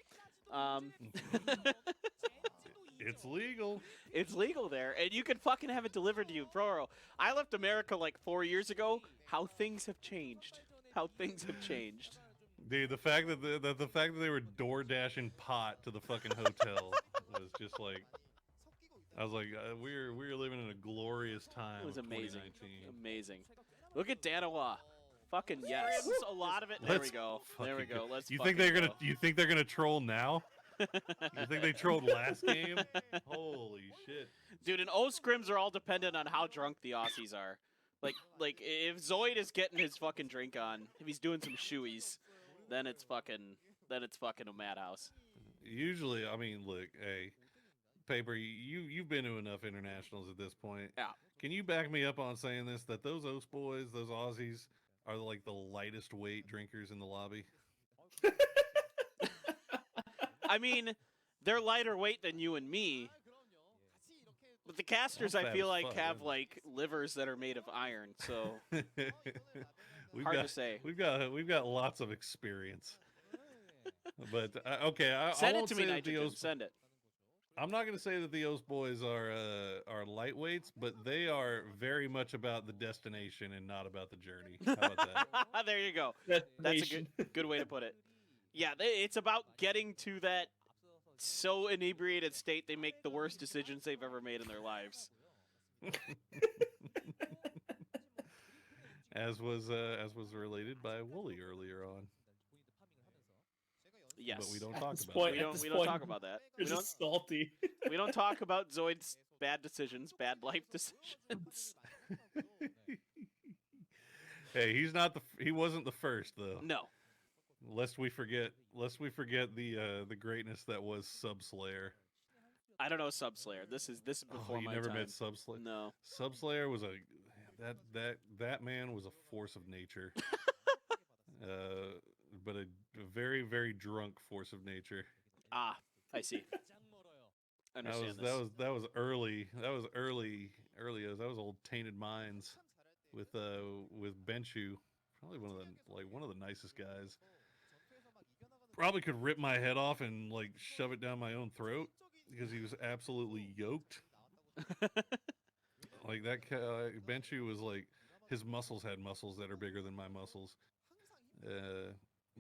It's legal. It's legal there, and you can fucking have it delivered to you, bro. I left America like 4 years ago. How things have changed. How things have changed. Dude, the fact that they were door dashing pot to the fucking hotel was just like, I was like, we're living in a glorious time. It was amazing. 2019. Amazing. Look at Danawa. Fucking yes. A lot of it. There we go. There we go. Let's. You think they're gonna troll now? You think they trolled last game? Holy shit! Dude, and scrims are all dependent on how drunk the Aussies are. Like if Zoid is getting his fucking drink on, if he's doing some shoeies, then it's fucking a madhouse. Usually, I mean, look, hey, Paper, you've been to enough internationals at this point. Yeah. Can you back me up on saying this? That those OCE boys, those Aussies, are like the lightest weight drinkers in the lobby. I mean, they're lighter weight than you and me. But the casters, I feel like, have like livers that are made of iron, so hard to say. We've got lots of experience. But okay, Send I it won't to say me, that Nitrogen. Send it. I'm not going to say that the OCE boys are lightweights, but they are very much about the destination and not about the journey. How about that? There you go. That's a good way to put it. Yeah, it's about getting to that so inebriated state they make the worst decisions they've ever made in their lives. As was related by Wooly earlier on. Yes. But we don't talk about Point, that. we don't talk about that. You're just salty. We don't talk about Zoid's bad decisions, bad life decisions. Hey, he wasn't the first though. No. Lest we forget the greatness that was Subslayer. I don't know Subslayer. This is before my you never time. met Subslayer? No. Subslayer was that man was a force of nature. But a very, very drunk force of nature. Ah, I see. I understand this. That was early. That was early. That was old Tainted Minds with Benchu. Probably one of the nicest guys. Probably could rip my head off and like shove it down my own throat because he was absolutely yoked. Like that Benchu was like, his muscles had muscles that are bigger than my muscles.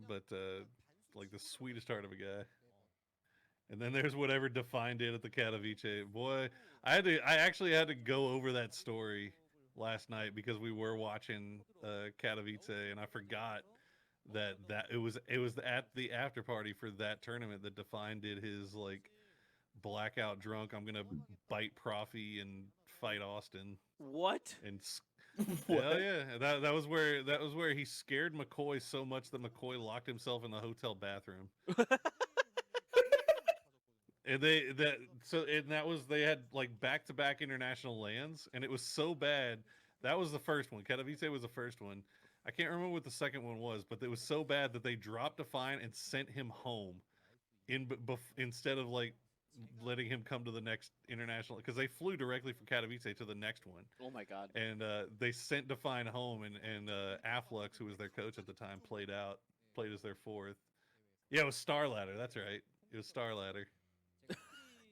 But like the sweetest heart of a guy. And then there's whatever Defiant did at the Katowice. Boy, I actually had to go over that story last night because we were watching Katowice, and I forgot that it was at the after party for that tournament that Defiant did his like blackout drunk. I'm gonna bite Profi and fight Austin. What? And hell yeah, that was where he scared McCoy so much that McCoy locked himself in the hotel bathroom. And they had like back-to-back international lands, and it was so bad. That was the first one. Katowice was the first one. I can't remember what the second one was, but it was so bad that they dropped Defiant and sent him home instead of like letting him come to the next international, because they flew directly from Katowice to the next one. Oh my god. And they sent Defiant home, and Afflux, who was their coach at the time, played as their fourth. Yeah, it was Star Ladder. That's right. It was Star Ladder.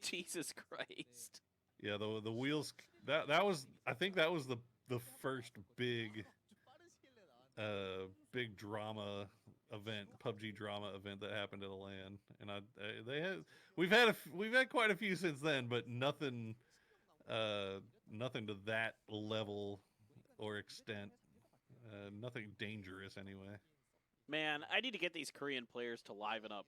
Jesus Christ. Yeah, the wheels. That was, I think that was the first big drama event, PUBG drama event that happened at a LAN, and we've had quite a few since then, but nothing to that level or extent. Nothing dangerous anyway. Man, I need to get these Korean players to liven up.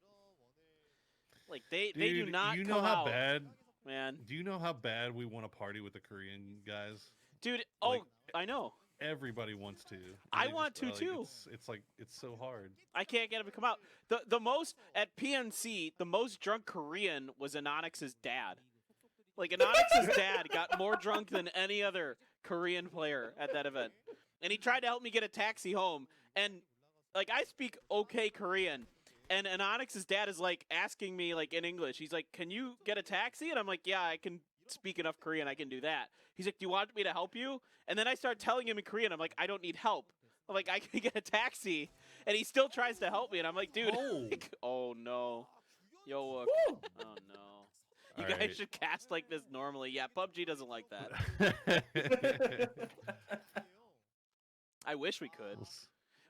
Like they do not. You know how bad, man. Do you know how bad we want to party with the Korean guys, dude? Like, I know. Everybody wants to. I want to too. It's so hard. I can't get him to come out. The most at PNC, the most drunk Korean was Anonyx's dad. Like Anonyx's dad got more drunk than any other Korean player at that event, and he tried to help me get a taxi home. And like I speak okay Korean. And Anonyx's dad is like asking me like in English. He's like, "Can you get a taxi?" And I'm like, "Yeah, I can speak enough Korean. I can do that." He's like, "Do you want me to help you?" And then I start telling him in Korean. I'm like, "I don't need help. I'm like, I can get a taxi." And he still tries to help me. And I'm like, "Dude, like, oh no, yo, oh no, you All guys right. should cast like this normally." Yeah, PUBG doesn't like that. I wish we could.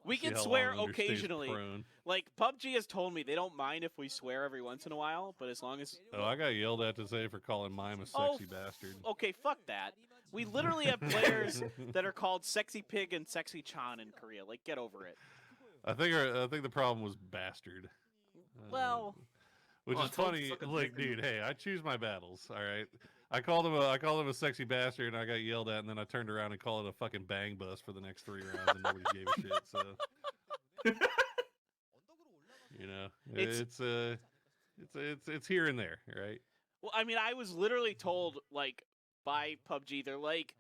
We can swear occasionally. Like, PUBG has told me they don't mind if we swear every once in a while, but as long as... Oh, I got yelled at today for calling Mime a sexy bastard. Okay, fuck that. We literally have players that are called Sexy Pig and Sexy Chan in Korea. Like, get over it. I think the problem was bastard. Well, Which Oh, is tell him to funny. suck a Like, dick and- dude, hey, I choose my battles. All right. I called him a sexy bastard, and I got yelled at, and then I turned around and called it a fucking bang bus for the next 3 rounds, and nobody gave a shit. So, you know, it's here and there, right? well, I mean, I was literally told like by PUBG, they're like,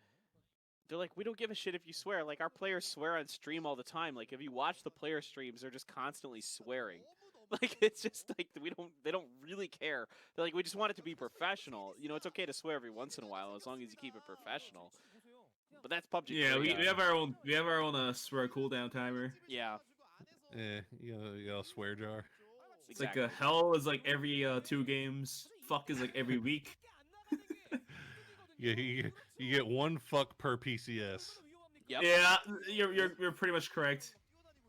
we don't give a shit if you swear. Like, our players swear on stream all the time. Like, if you watch the player streams, they're just constantly swearing. Like, it's just like they don't really care. They're like, we just want it to be professional. You know, it's okay to swear every once in a while as long as you keep it professional. But that's PUBG. Yeah, we Korea. have our own swear cooldown timer. Yeah, Yeah, you got a swear jar. It's exactly. like hell is like every 2 games. Fuck is like every week. Yeah, you get 1 fuck per PCS. Yep. Yeah, you're pretty much correct.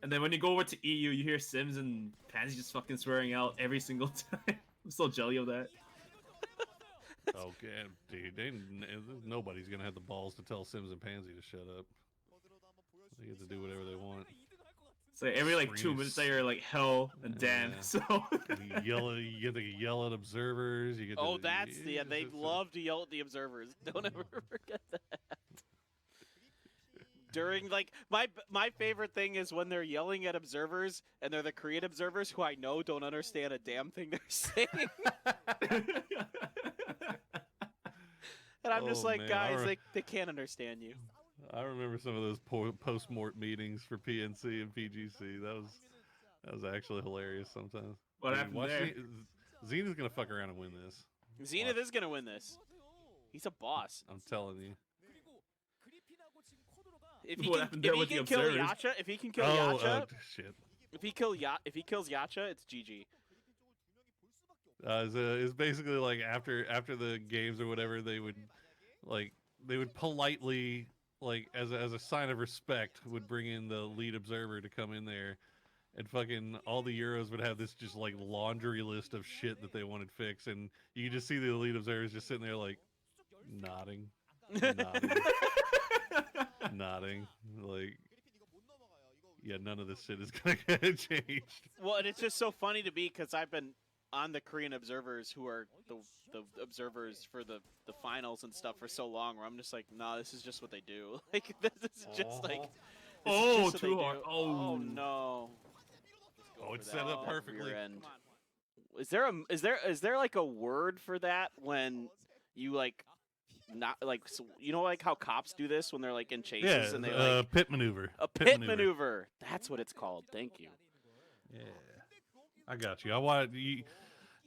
And then when you go over to EU, you hear Sims and Pansy just fucking swearing out every single time. I'm so jelly of that. Oh, God, dude, nobody's gonna have the balls to tell Sims and Pansy to shut up. They get to do whatever they want. So every like 2 minutes, they are like hell and Dan. Yeah. So You get to yell at observers. You get Oh, to, that's they it's- love to yell at the observers. Don't ever forget that. During like my favorite thing is when they're yelling at observers and they're the Korean observers who I know don't understand a damn thing they're saying. And I'm just Oh, like, man, guys, they can't understand you. I remember some of those post-mort meetings for PNC and PGC. That was actually hilarious sometimes. What Dude, happened watch there? Xena's gonna fuck around and win this. Zenith is gonna win this. He's a boss. I'm telling you. If he What can, happened if there he with the can kill observers? Yacha, if he can kill Yacha, Shit. if he kills Yacha, it's GG. It's basically like after the games or whatever, they would politely, like as a sign of respect, would bring in the lead observer to come in there, and fucking all the Euros would have this just like laundry list of shit that they wanted fixed, and you could just see the elite observers just sitting there like nodding, nodding, like, yeah, none of this shit is gonna get changed. Well, and it's just so funny to me because I've been on the Korean observers who are the observers for the finals and stuff for so long, where I'm just like, nah, this is just what they do. Like, this is just like, this is Oh, just what too they hard. do. Oh. No. Let's go Oh, for it's that. set up That perfectly. rear end. Is there like a word for that when you like not like you know like how cops do this when they're like in chases Yeah, and they like pit maneuver. a pit maneuver. That's what it's called. Thank you. Yeah, I got you. I watched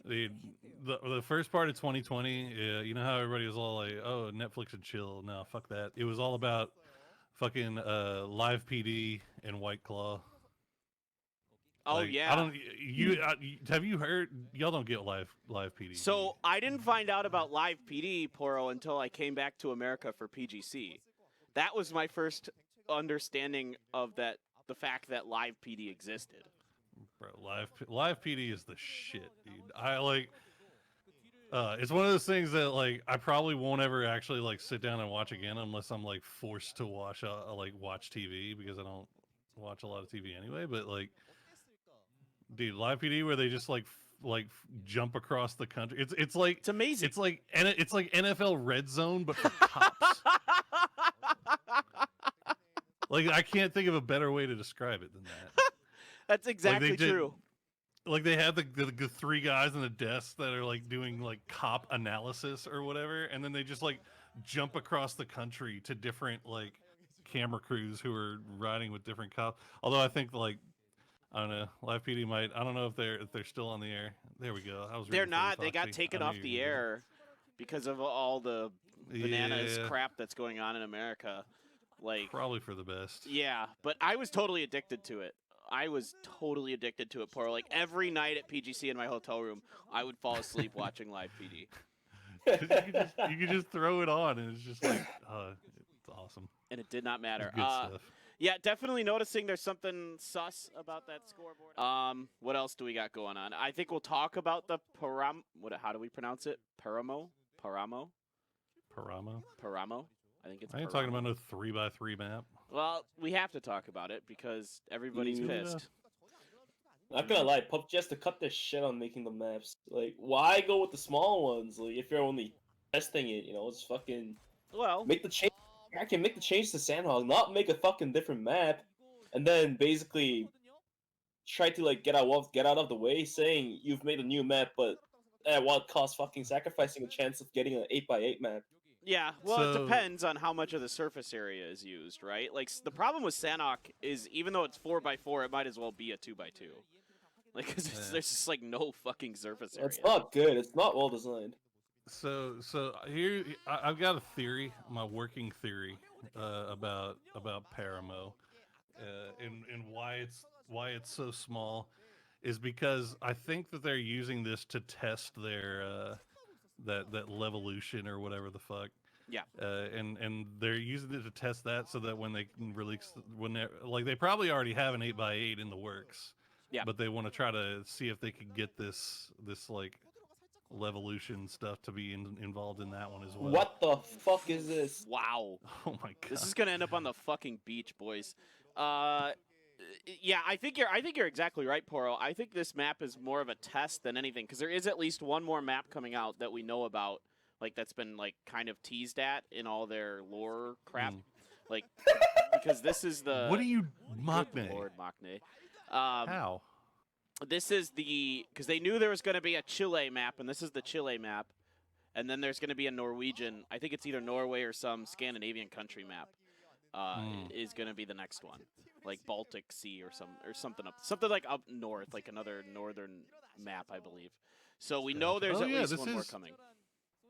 the first part of 2020. Yeah, you know how everybody was all like, "Oh, Netflix and chill." No, fuck that. It was all about fucking live PD and White Claw. Oh Like, yeah. I don't. Have you heard? Y'all don't get live PD. So I didn't find out about live PD, Poro, until I came back to America for PGC. That was my first understanding of that, the fact that live PD existed. bro, live PD is the shit, dude. I like. It's one of those things that like I probably won't ever actually like sit down and watch again unless I'm like forced to watch watch TV, because I don't watch a lot of TV anyway. But like, dude, live PD where they just jump across the country. It's like It's amazing. it's like NFL Red Zone but for cops. Like, I can't think of a better way to describe it than that. That's exactly they did- true. Like, they have the 3 guys on the desk that are like doing like cop analysis or whatever, and then they just like jump across the country to different like camera crews who are riding with different cops. Although I think like, I don't know, Live PD might. I don't know if they're still on the air. There we go. I was. They're reading for you, not. They got Foxy. taken I knew off you the were gonna do air because of all the that. bananas Yeah, crap that's going on in America. Like, probably for the best. yeah, but I was totally addicted to it. I was totally addicted to it, Poro. Like, every night at PGC in my hotel room, I would fall asleep watching live PD. 'Cause you could just throw it on, and it's just like, it's awesome. And it did not matter. It's good stuff. Yeah, definitely noticing there's something sus about that scoreboard. What else do we got going on? I think we'll talk about the how do we pronounce it? Paramo? Paramo. I think it's. I ain't Paramo. talking about no 3x3 map. Well, we have to talk about it because everybody's Yeah. pissed. Not gonna lie, PUBG has to cut their shit on making the maps. Like, why go with the small ones? Like, if you're only testing it, it's fucking Well, make the change. I can make the change to Sandhog, not make a fucking different map, and then basically try to like get out of the way, saying you've made a new map, but at what cost? Fucking sacrificing a chance of getting an 8x8 map. yeah. Well, it So- depends on how much of the surface area is used, right? Like the problem with Sanhok is even though it's 4x4, it might as well be a 2x2. Like, 'cause there's just like no fucking surface area. It's not good. It's not well designed. So here I've got a theory, my working theory about Paramo, and why it's so small, is because I think that they're using this to test their that Levolution or whatever the fuck. Yeah. And they're using it to test that so that when they can release, they probably already have an 8x8 in the works. Yeah. But they want to try to see if they could get this like Levolution stuff to be involved in that one as well. What the fuck is this? Wow. Oh my god. This is gonna end up on the fucking beach, boys. Yeah, I think you're exactly right, Poro. I think this map is more of a test than anything because there is at least one more map coming out that we know about, like that's been like kind of teased at in all their lore crap, like because this is the. What do you, Good Machne? Lord, Machne. How? This is because they knew there was going to be a Chile map, and this is the Chile map, and then there's going to be a Norwegian. I think it's either Norway or some Scandinavian country map. Is going to be the next one, like Baltic Sea or something like up north, like another northern map, I believe. So we know there's at least one more coming.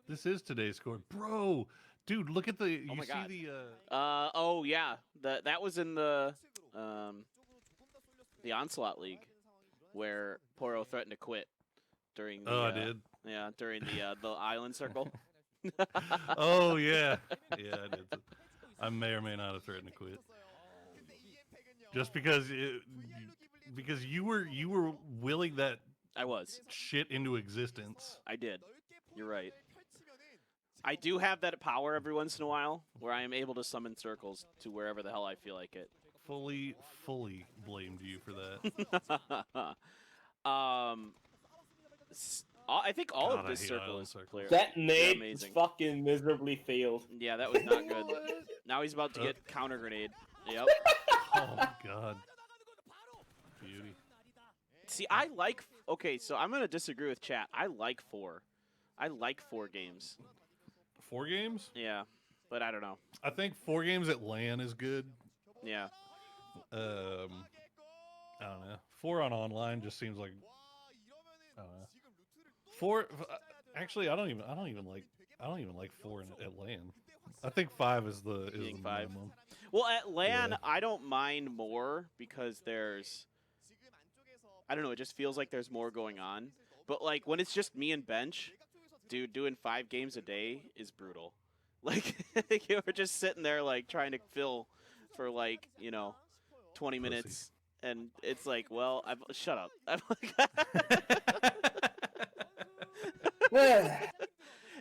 This is today's score, bro. Dude, look at the. You my see God. the. Oh yeah, that was in the Onslaught League, where Poro threatened to quit during the. Oh, I did. Yeah, during the island circle. Oh yeah, yeah, I did. I may or may not have threatened to quit. Just because you were willing that I was. shit into existence. I did. You're right. I do have that power every once in a while where I am able to summon circles to wherever the hell I feel like it. Fully blamed you for that. I think all God, of I this hate circle island is circles. clear. That They're nade is amazing. fucking miserably failed. Yeah, that was not good. Now he's about to get counter grenade. Yep. Oh my god. Beauty. See, okay, so I'm gonna disagree with chat. I like 4 games. 4 games? Yeah, but I don't know. I think 4 games at LAN is good. Yeah. I don't know. 4 on online just seems like. I don't know. 4. Actually, I don't even like 4 at LAN. I think 5 is the think 5? minimum. Well, at LAN, Yeah. I don't mind more because I don't know, it just feels like there's more going on. But, like, when it's just me and Bench, dude, doing 5 games a day is brutal. Like, you're just sitting there, like, trying to fill for, like, 20 minutes. And it's like, well, shut up. I'm like,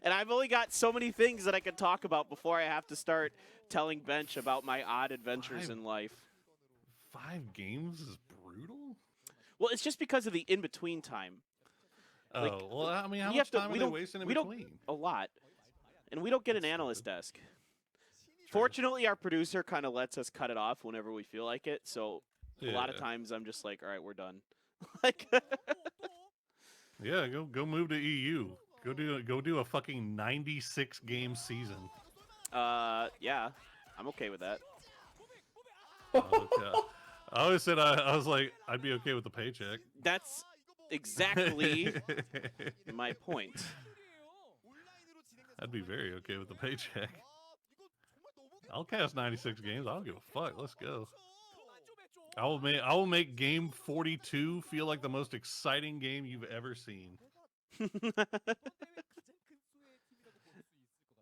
and I've only got so many things that I can talk about before I have to start telling Bench about my odd adventures in life. 5 games is brutal? Well, it's just because of the in-between time. Oh, Like, well, I mean, how we much have to- time we are they don't- wasting in we don't- between? A lot. And we don't get an analyst desk. Fortunately, our producer kind of lets us cut it off whenever we feel like it. So a lot of Yeah. times I'm just like, all right, we're done. Like, Yeah, go move to EU. Go do a fucking 96 game season. yeah, I'm okay with that. Okay. I always said I was like I'd be okay with the paycheck. That's exactly my point. I'd be very okay with the paycheck. I'll cast 96 games. I don't give a fuck. Let's go. I will make game 42 feel like the most exciting game you've ever seen.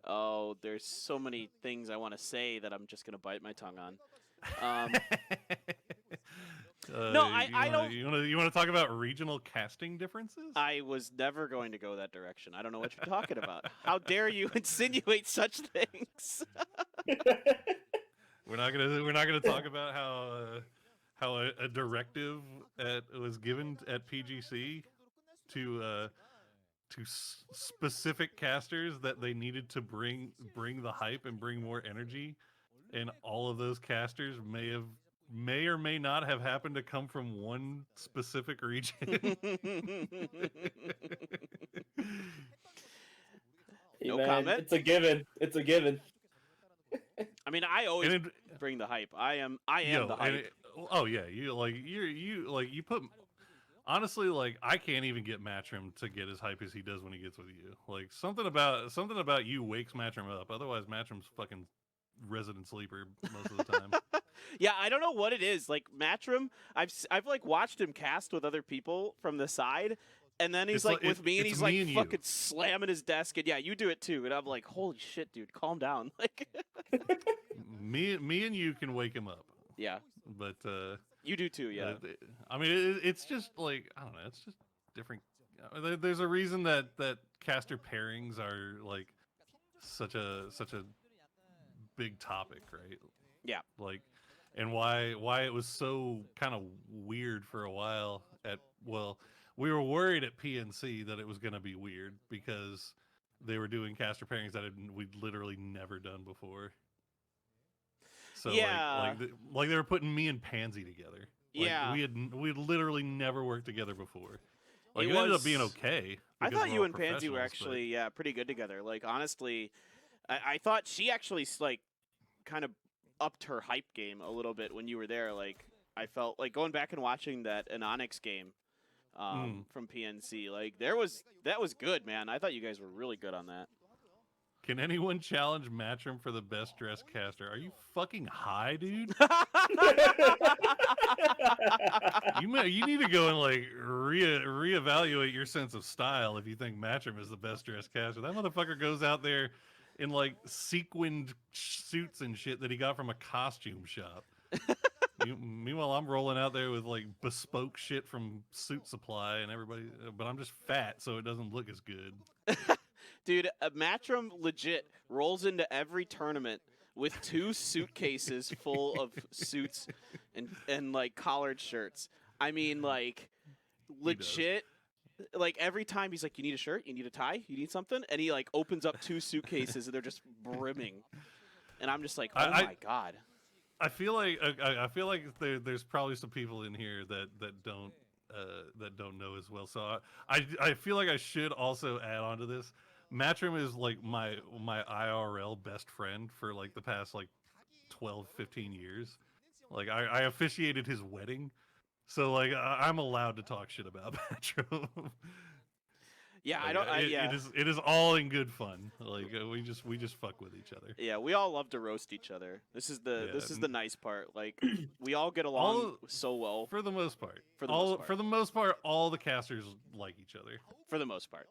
Oh, there's so many things I want to say that I'm just gonna bite my tongue on. No, I don't- You want to talk about regional casting differences? I was never going to go that direction. I don't know what you're talking about. How dare you insinuate such things? We're not gonna talk about how a directive was given at PGC to specific casters that they needed to bring the hype and bring more energy, and all of those casters may or may not have happened to come from one specific region. Hey, No man, comment. It's a given. It's a given. I mean, I always And bring the hype. I am the hype. oh yeah, you put. Honestly, like I can't even get Matrim to get as hype as he does when he gets with you. Like something about you wakes Matrim up. Otherwise, Matrim's fucking resident sleeper most of the time. Yeah, I don't know what it is. Like Matrim, I've like watched him cast with other people from the side, and then he's It's like like- with me, and it's he's me like and you. fucking slamming his desk, and yeah, you do it too, and I'm like, holy shit, dude, calm down. Like, me and you can wake him up, yeah, but you do too. Yeah, I mean it's just like I don't know. It's just different. There's a reason that caster pairings are like such a big topic, right? Yeah. Like, and why it was so kind of weird for a while we were worried at PNC that it was going to be weird because they were doing caster pairings that we'd literally never done before. So Yeah. like they were putting me and Pansy together. Like, Yeah. we'd literally never worked together before. Like It it ended up was- being okay. I because thought we're you all and Pansy were professionals, actually pretty good together. Like honestly, I thought she actually like kind of upped her hype game a little bit when you were there. Like I felt like going back and watching that Anonix game from PNC. Like that was good, man. I thought you guys were really good on that. Can anyone challenge Matrim for the best dressed caster? Are you fucking high, dude? You need to go and like reevaluate your sense of style if you think Matrim is the best dressed caster. That motherfucker goes out there in like sequined suits and shit that he got from a costume shop. Meanwhile, I'm rolling out there with like bespoke shit from Suit Supply and everybody, but I'm just fat, so it doesn't look as good. Dude, Matrim legit rolls into every tournament with 2 suitcases full of suits and like collared shirts. I mean, like, legit. Like every time he's like, "You need a shirt? You need a tie? You need something?" And he like opens up 2 suitcases and they're just brimming. And I'm just like, "Oh my god!" I feel like there's probably some people in here that don't know as well. So I feel like I should also add on to this. Matrim is like my IRL best friend for like the past like 12, 15 years. Like I officiated his wedding. So like I'm allowed to talk shit about Matrim. Yeah, Like, I don't. Yeah, it is all in good fun. Like we just fuck with each other. yeah, we all love to roast each other. This is the nice part. Like we all get along All- so well For the most part. For the most part. For the most part, all the casters like each other. for the most part.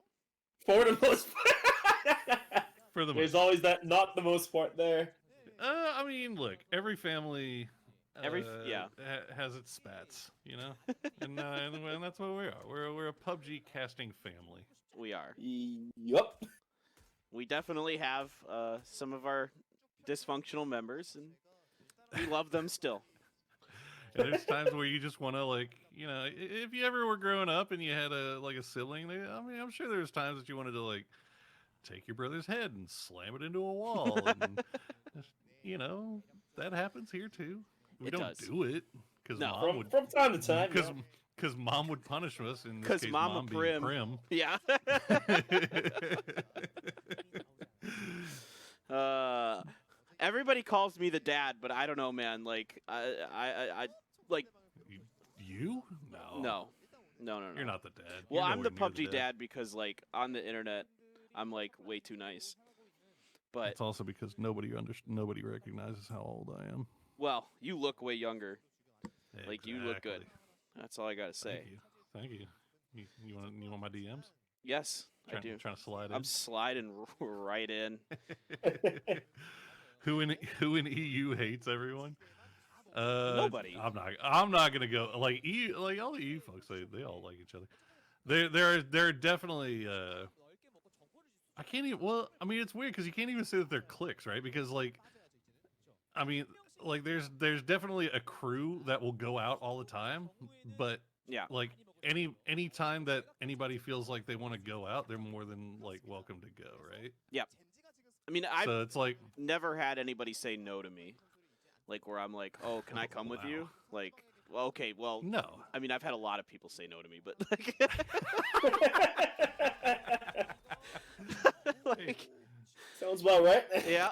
For the most part. For the There's most always that not the most part there. I mean, look, every family has its spats, you know? and that's what we are. We're a PUBG casting family. We are. Yup. We definitely have some of our dysfunctional members, and we love them still. And there's times where you just want to, like, you know, if you ever were growing up and you had a sibling, I mean, I'm sure there's times that you wanted to, like, take your brother's head and slam it into a wall. And, you know, that happens here, too. We It don't does. do it because No. mom would... From time to time. Because mom would punish us, in this 'Cause case, Mama mom being Prim. Prim. Yeah. Everybody calls me the dad, but I don't know, man. Like I like You? No. no. You're not the dad. Well, You're I'm the nowhere near PUBG dad because like on the internet, I'm like way too nice. But It's also because nobody recognizes how old I am. well, you look way younger. Like you look good. Exactly. That's all I gotta say. Thank you. You want my DMs? Yes, I do. Trying to slide in. I'm sliding right in. Who in EU hates everyone? Nobody. I'm not gonna go like EU. Like all the EU folks, they all like each other. They're definitely. I can't even. Well, I mean, it's weird because you can't even say that they're cliques, right? Because like I mean, like there's definitely a crew that will go out all the time, but Yeah. like any time that anybody feels like they want to go out, they're more than like welcome to go, right? Yep. I mean, I've So it's like, never had anybody say no to me, like where I'm like, "Oh, can I come with Wow. you?" Like, well, okay, well, no. I mean, I've had a lot of people say no to me, but like, Sounds about right. yeah.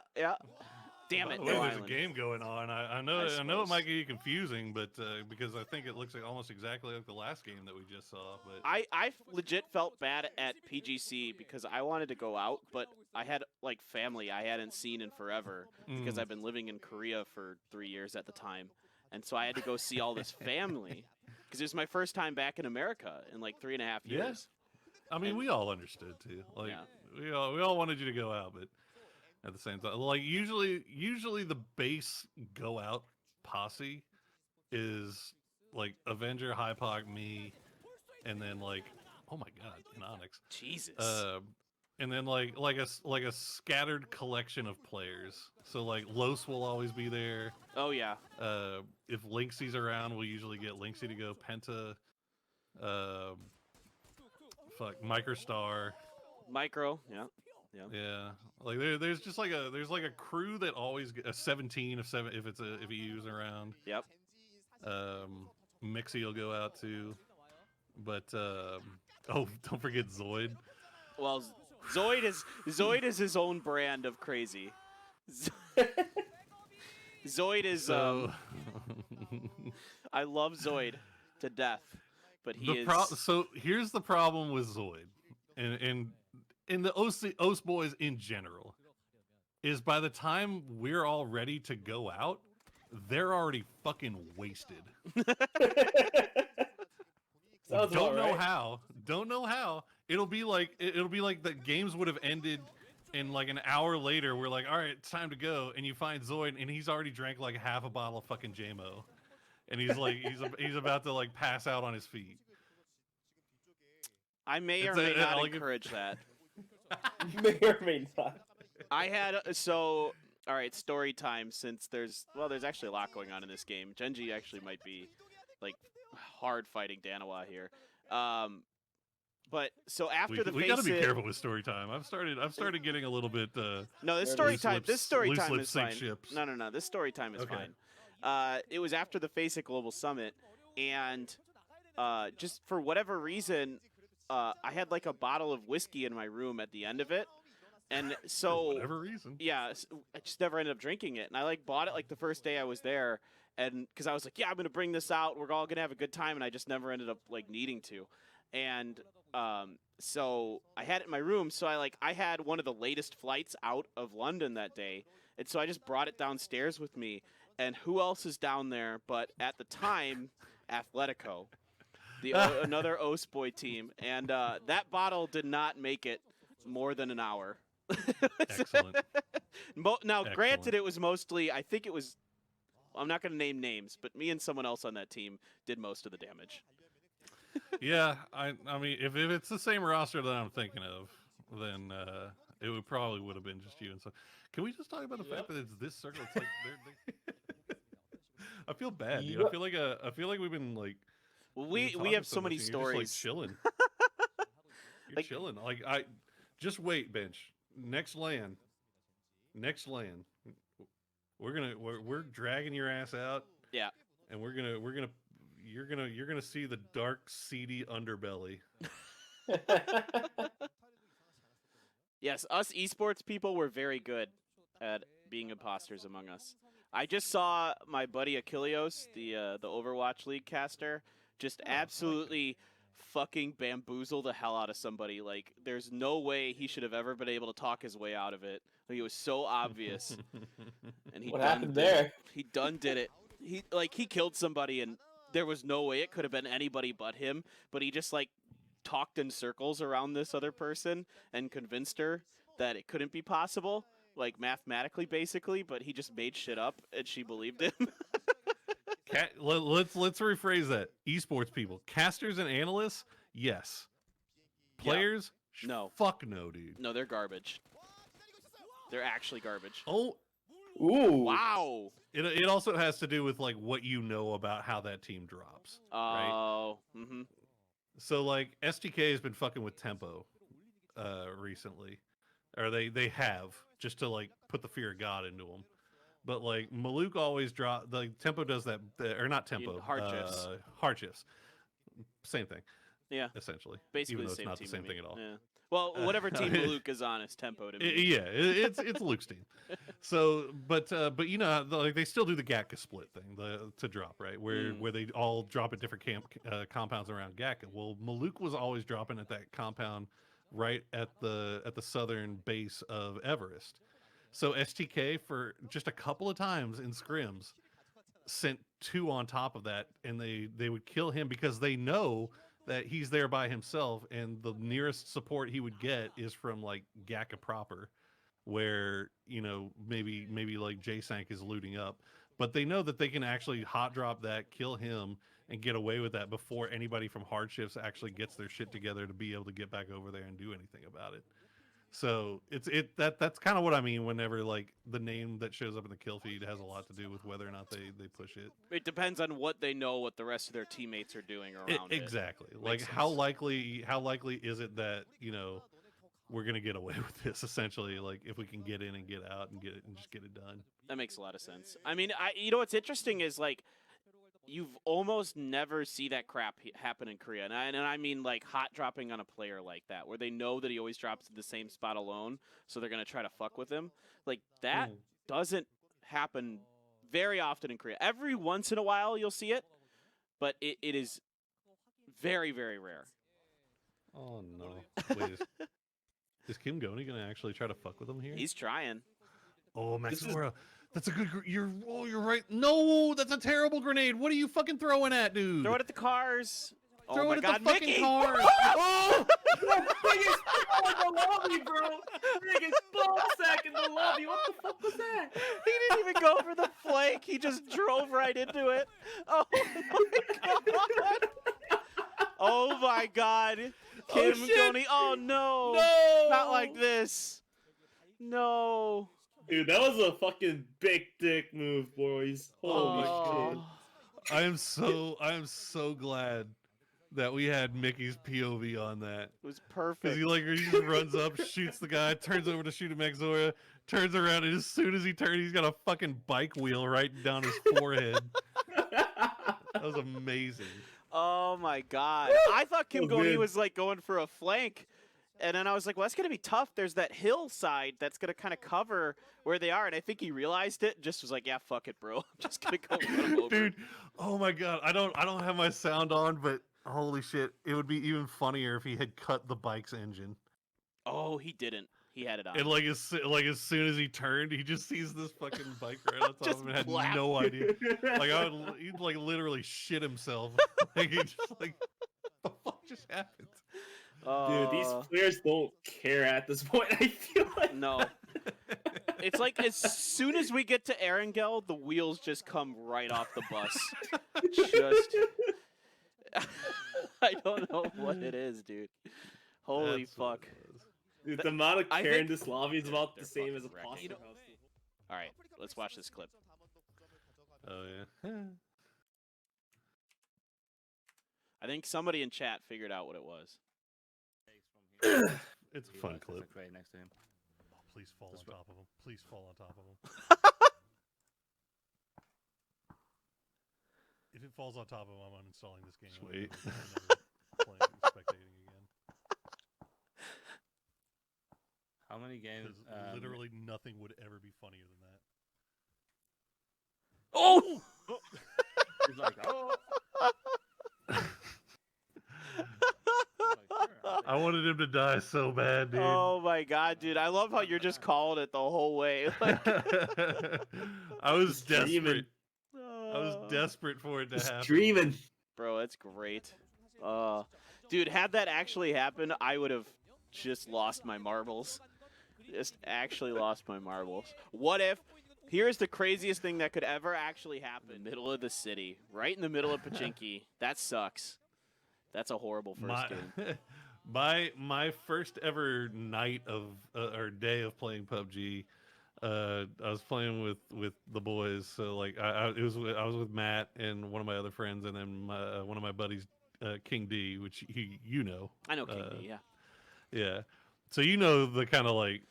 Damn By it, the way, no there's island. a game going on. I know I it suppose. might get you confusing, but because I think it looks like almost exactly like the last game that we just saw. But I legit felt bad at PGC because I wanted to go out, but I had like family I hadn't seen in forever because I've been living in Korea for 3 years at the time, and so I had to go see all this family because it was my first time back in America in like 3.5 Yeah. years. I mean, And- we all understood too. Like Yeah. we all wanted you to go out, but at the same time, like usually the base go out posse is like Avenger, Hypoc, me, and then like, oh my god, in Onyx. Jesus. And then like a scattered collection of players. So like Los will always be there. Oh yeah. If Linksy's around, we'll usually get Linksy to go. Penta, Microstar. Micro. Yeah. Yeah, like there's just like a crew that always a 17 if he use around. Yep. Mixie will go out too, but oh, don't forget Zoid. Well, Zoid is his own brand of crazy. Zoid is So I love Zoid to death, but he is so here's the problem with Zoid, and in the OCE Boys in general, is by the time we're all ready to go out, they're already fucking wasted. Sounds Don't about know right. how. Don't know how. It'll be like the games would have ended, and like an hour later, we're like, all right, it's time to go, and you find Zoid, and he's already drank like half a bottle of fucking JMO, and he's like he's about to like pass out on his feet. I may or It's may not like encourage that. May or may not. I had all right, story time since there's actually a lot going on in this game. Genji actually might be like hard fighting Danawa here. But so after We gotta be careful with story time. I've started getting a little bit. No, this Loose story time. This story time loose-lipped is sink fine. ships. No. This story time is Okay. fine. It was after the Face It Global Summit, and just for whatever reason, I had like a bottle of whiskey in my room at the end of it, and For so whatever reason. yeah, I just never ended up drinking it. And I like bought it like the first day I was there, and because I was like, yeah, I'm gonna bring this out. We're all gonna have a good time, and I just never ended up like needing to. And so I had it in my room. So I had one of the latest flights out of London that day, and so I just brought it downstairs with me. And who else is down there but at the time Athletico, another OCE Boy team, and that bottle did not make it more than an hour. Excellent. Now, Excellent. granted, it was mostly, I think it was, I'm not going to name names, but me and someone else on that team did most of the damage. Yeah, I mean, if it's the same roster that I'm thinking of, then it would have been just you. And so, can we just talk about the fact that it's this circle? It's like I feel bad, dude. Yep. I feel like we've been like. Well, we've been we talking have so many much and you're stories. just, like, chilling. You're Like- chilling. Like just wait, bench. Next land. We're dragging your ass out. Yeah. And you're gonna see the dark, seedy underbelly. Yes, us esports people were very good at being imposters among us. I just saw my buddy Achilleos, the Overwatch League caster, just absolutely fucking bamboozle the hell out of somebody. Like, there's no way he should have ever been able to talk his way out of it. Like, it was so obvious. And What happened there? He done did it. He killed somebody, and there was no way it could have been anybody but him. But he just like talked in circles around this other person and convinced her that it couldn't be possible, like mathematically, basically. But he just made shit up, and she believed him. Let's rephrase that. Esports people, casters and analysts, yes. Players, No. fuck no, dude. No, they're garbage. They're actually garbage. Oh, Ooh. Wow. It also has to do with like what you know about how that team drops. Right? Oh. Mm-hmm. So like STK has been fucking with tempo recently, or they have, just to like put the fear of God into them. But like Maluk always drop the tempo does that, or not tempo, hard shifts. hard shifts, same thing. Yeah. Essentially, Basically even though the it's same not team. the same thing at all. Yeah. Well, whatever team Luke is on is tempo to me. Yeah, it's Luke's team. So, but you know, like they still do the Gatka split thing, to drop, right, where they all drop at different compounds around Gatka. Well, Maluk was always dropping at that compound right at the southern base of Everest. So STK for just a couple of times in scrims sent 2 on top of that, and they would kill him because they know that he's there by himself, and the nearest support he would get is from like Gatka proper, where, you know, maybe like J-Sank is looting up, but they know that they can actually hot drop that, kill him, and get away with that before anybody from hard shifts actually gets their shit together to be able to get back over there and do anything about it. So that's kind of what I mean whenever like the name that shows up in the kill feed has a lot to do with whether or not they push it. It depends on what they know, what the rest of their teammates are doing around it. Exactly. Like Makes how sense. likely is it that, you know, we're gonna get away with this, essentially, like if we can get in and get out and just get it done. That makes a lot of sense. I mean, you know what's interesting is like you've almost never see that crap happen in Korea, and I mean like hot dropping on a player like that, where they know that he always drops in the same spot alone, so they're gonna try to fuck with him. Like that doesn't happen very often in Korea. Every once in a while you'll see it, but it is very, very rare. Oh no! Wait, is Kim Goni gonna actually try to fuck with him here? He's trying. Oh, Maxora. That's a good. You're right. No, that's a terrible grenade. What are you fucking throwing at, dude? Throw it at the cars. Throw Oh my it at God, the fucking Mickey! cars. Oh! The biggest ball in the lobby, bro! Biggest ball sack in the lobby. What the fuck was that? He didn't even go for the flank. He just drove right into it. Oh my God! Oh my God! Kim shit. Goni. Oh no! No! Not like this. No. Dude, that was a fucking big dick move, boys. Holy Oh. shit. I am so glad that we had Mickey's POV on that. It was Because perfect. he just runs up, shoots the guy, turns over to shoot at Maxora, turns around, and as soon as he turns, he's got a fucking bike wheel right down his forehead. That was amazing. Oh my God! I thought Kim Oh, Goni man. was like going for a flank, and then I was like, "Well, that's gonna be tough." There's that hillside that's gonna kind of cover where they are, and I think he realized it. And just was like, "Yeah, fuck it, bro. I'm just gonna go run him over." Dude, oh my God, I don't have my sound on, but holy shit, it would be even funnier if he had cut the bike's engine. Oh, he didn't. He had it on. And like as soon as he turned, he just sees this fucking bike right on top Just of him and had blast. no idea. Like he'd like literally shit himself. Like he just like, what the fuck just happened? Dude, these players don't care at this point, I feel like. No. It's like as soon as we get to Erangel, the wheels just come right off the bus. Just, I don't know what it is, dude. Holy That's what fuck! it was. Dude, the amount of I care in think- this lobby is about the They're same as a fucking pasta wrecked. house. All right, let's watch this clip. Oh yeah. I think somebody in chat figured out what it was. It's a fun clip. Right next to him. Oh, please fall on top of him. Please fall on top of him. If it falls on top of him, I'm uninstalling this game. Sweet. I'm never playing spectating again. How many games? Because literally nothing would ever be funnier than that. Oh! He's like, oh. I wanted him to die so bad, dude. Oh my God, dude! I love how you're just calling it the whole way. Like, I was Just dreaming. desperate. I was desperate for it to Just happen. dreaming. Bro, that's great. Dude, had that actually happened, I would have just lost my marbles. Just actually lost my marbles. What if? Here's the craziest thing that could ever actually happen. Middle of the city, right in the middle of Pachinki. That sucks. That's a horrible first game. my first ever night of or day of playing PUBG. I was playing with the boys. So like I was with Matt and one of my other friends, and then one of my buddies, King D, which you know. I know King D, yeah. Yeah. So you know the kind of like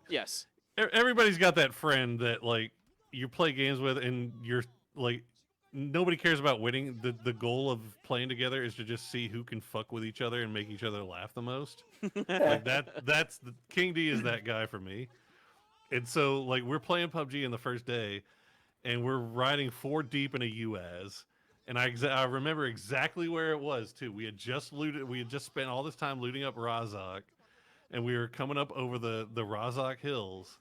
Yes. everybody's got that friend that like you play games with and you're like nobody cares about winning. The goal of playing together is to just see who can fuck with each other and make each other laugh the most. Like that's the King D is that guy for me. And so like we're playing PUBG in the first day and we're riding 4 deep in a UAZ. And I remember exactly where it was too. We had just spent all this time looting up Razak, and we were coming up over the Razak Hills,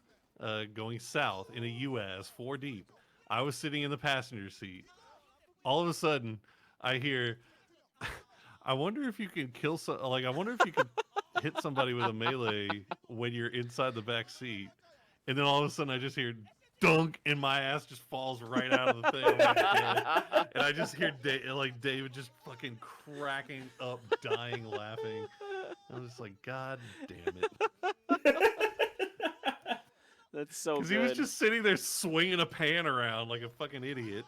going south in a UAZ 4 deep. I was sitting in the passenger seat. All of a sudden, I hear, I wonder if you can kill I wonder if you could hit somebody with a melee when you're inside the back seat. And then all of a sudden, I just hear dunk, and my ass just falls right out of the thing. And I just hear David just fucking cracking up, dying, laughing. I'm just like, God damn it. That's so good. Because he was just sitting there swinging a pan around like a fucking idiot.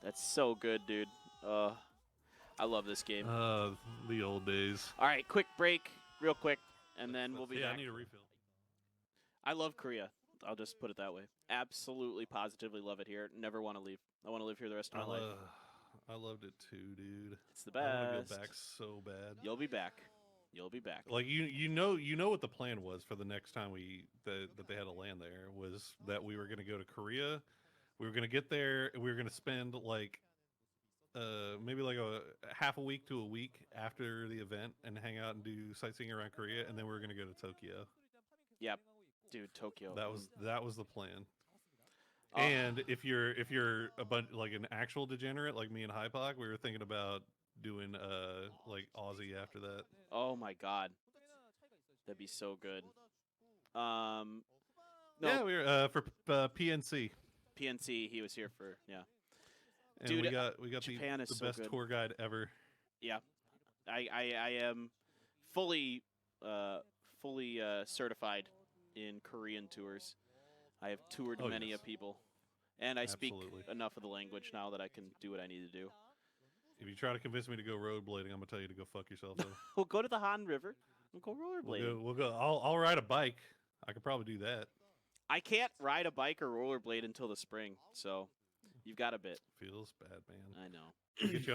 That's so good, dude. I love this game. The old days. All right, quick break, real quick, and then we'll be yeah, back. I need a refill. I love Korea. I'll just put it that way. Absolutely, positively love it here. Never want to leave. I want to live here the rest of my life. I loved it too, dude. It's the I want best. to go back so bad. You'll be back. You'll be back. Like you know what the plan was for the next time that they had to land there was that we were going to go to Korea. We were going to get there. We were going to spend like maybe like a half a week to a week after the event and hang out and do sightseeing around Korea, and then we were going to go to Tokyo. Yep, dude, Tokyo. That was the plan. Oh. And if you're a bunch like an actual degenerate like me and Hypoc, we were thinking about doing like Aussie after that. Oh my God, that'd be so good. No, Yeah, we were for PNC. PNC. He was here for And Dude, we got Japan is the so best good. tour guide ever. Yeah, I am fully certified in Korean tours. I have toured many yes. of people, and I Absolutely. speak enough of the language now that I can do what I need to do. If you try to convince me to go rollerblading, I'm gonna tell you to go fuck yourself. Though. We'll go to the Han River. We'll go rollerblading. We'll go. I'll ride a bike. I could probably do that. I can't ride a bike or rollerblade until the spring, so you've got a bit. Feels bad, man. I know. We'll get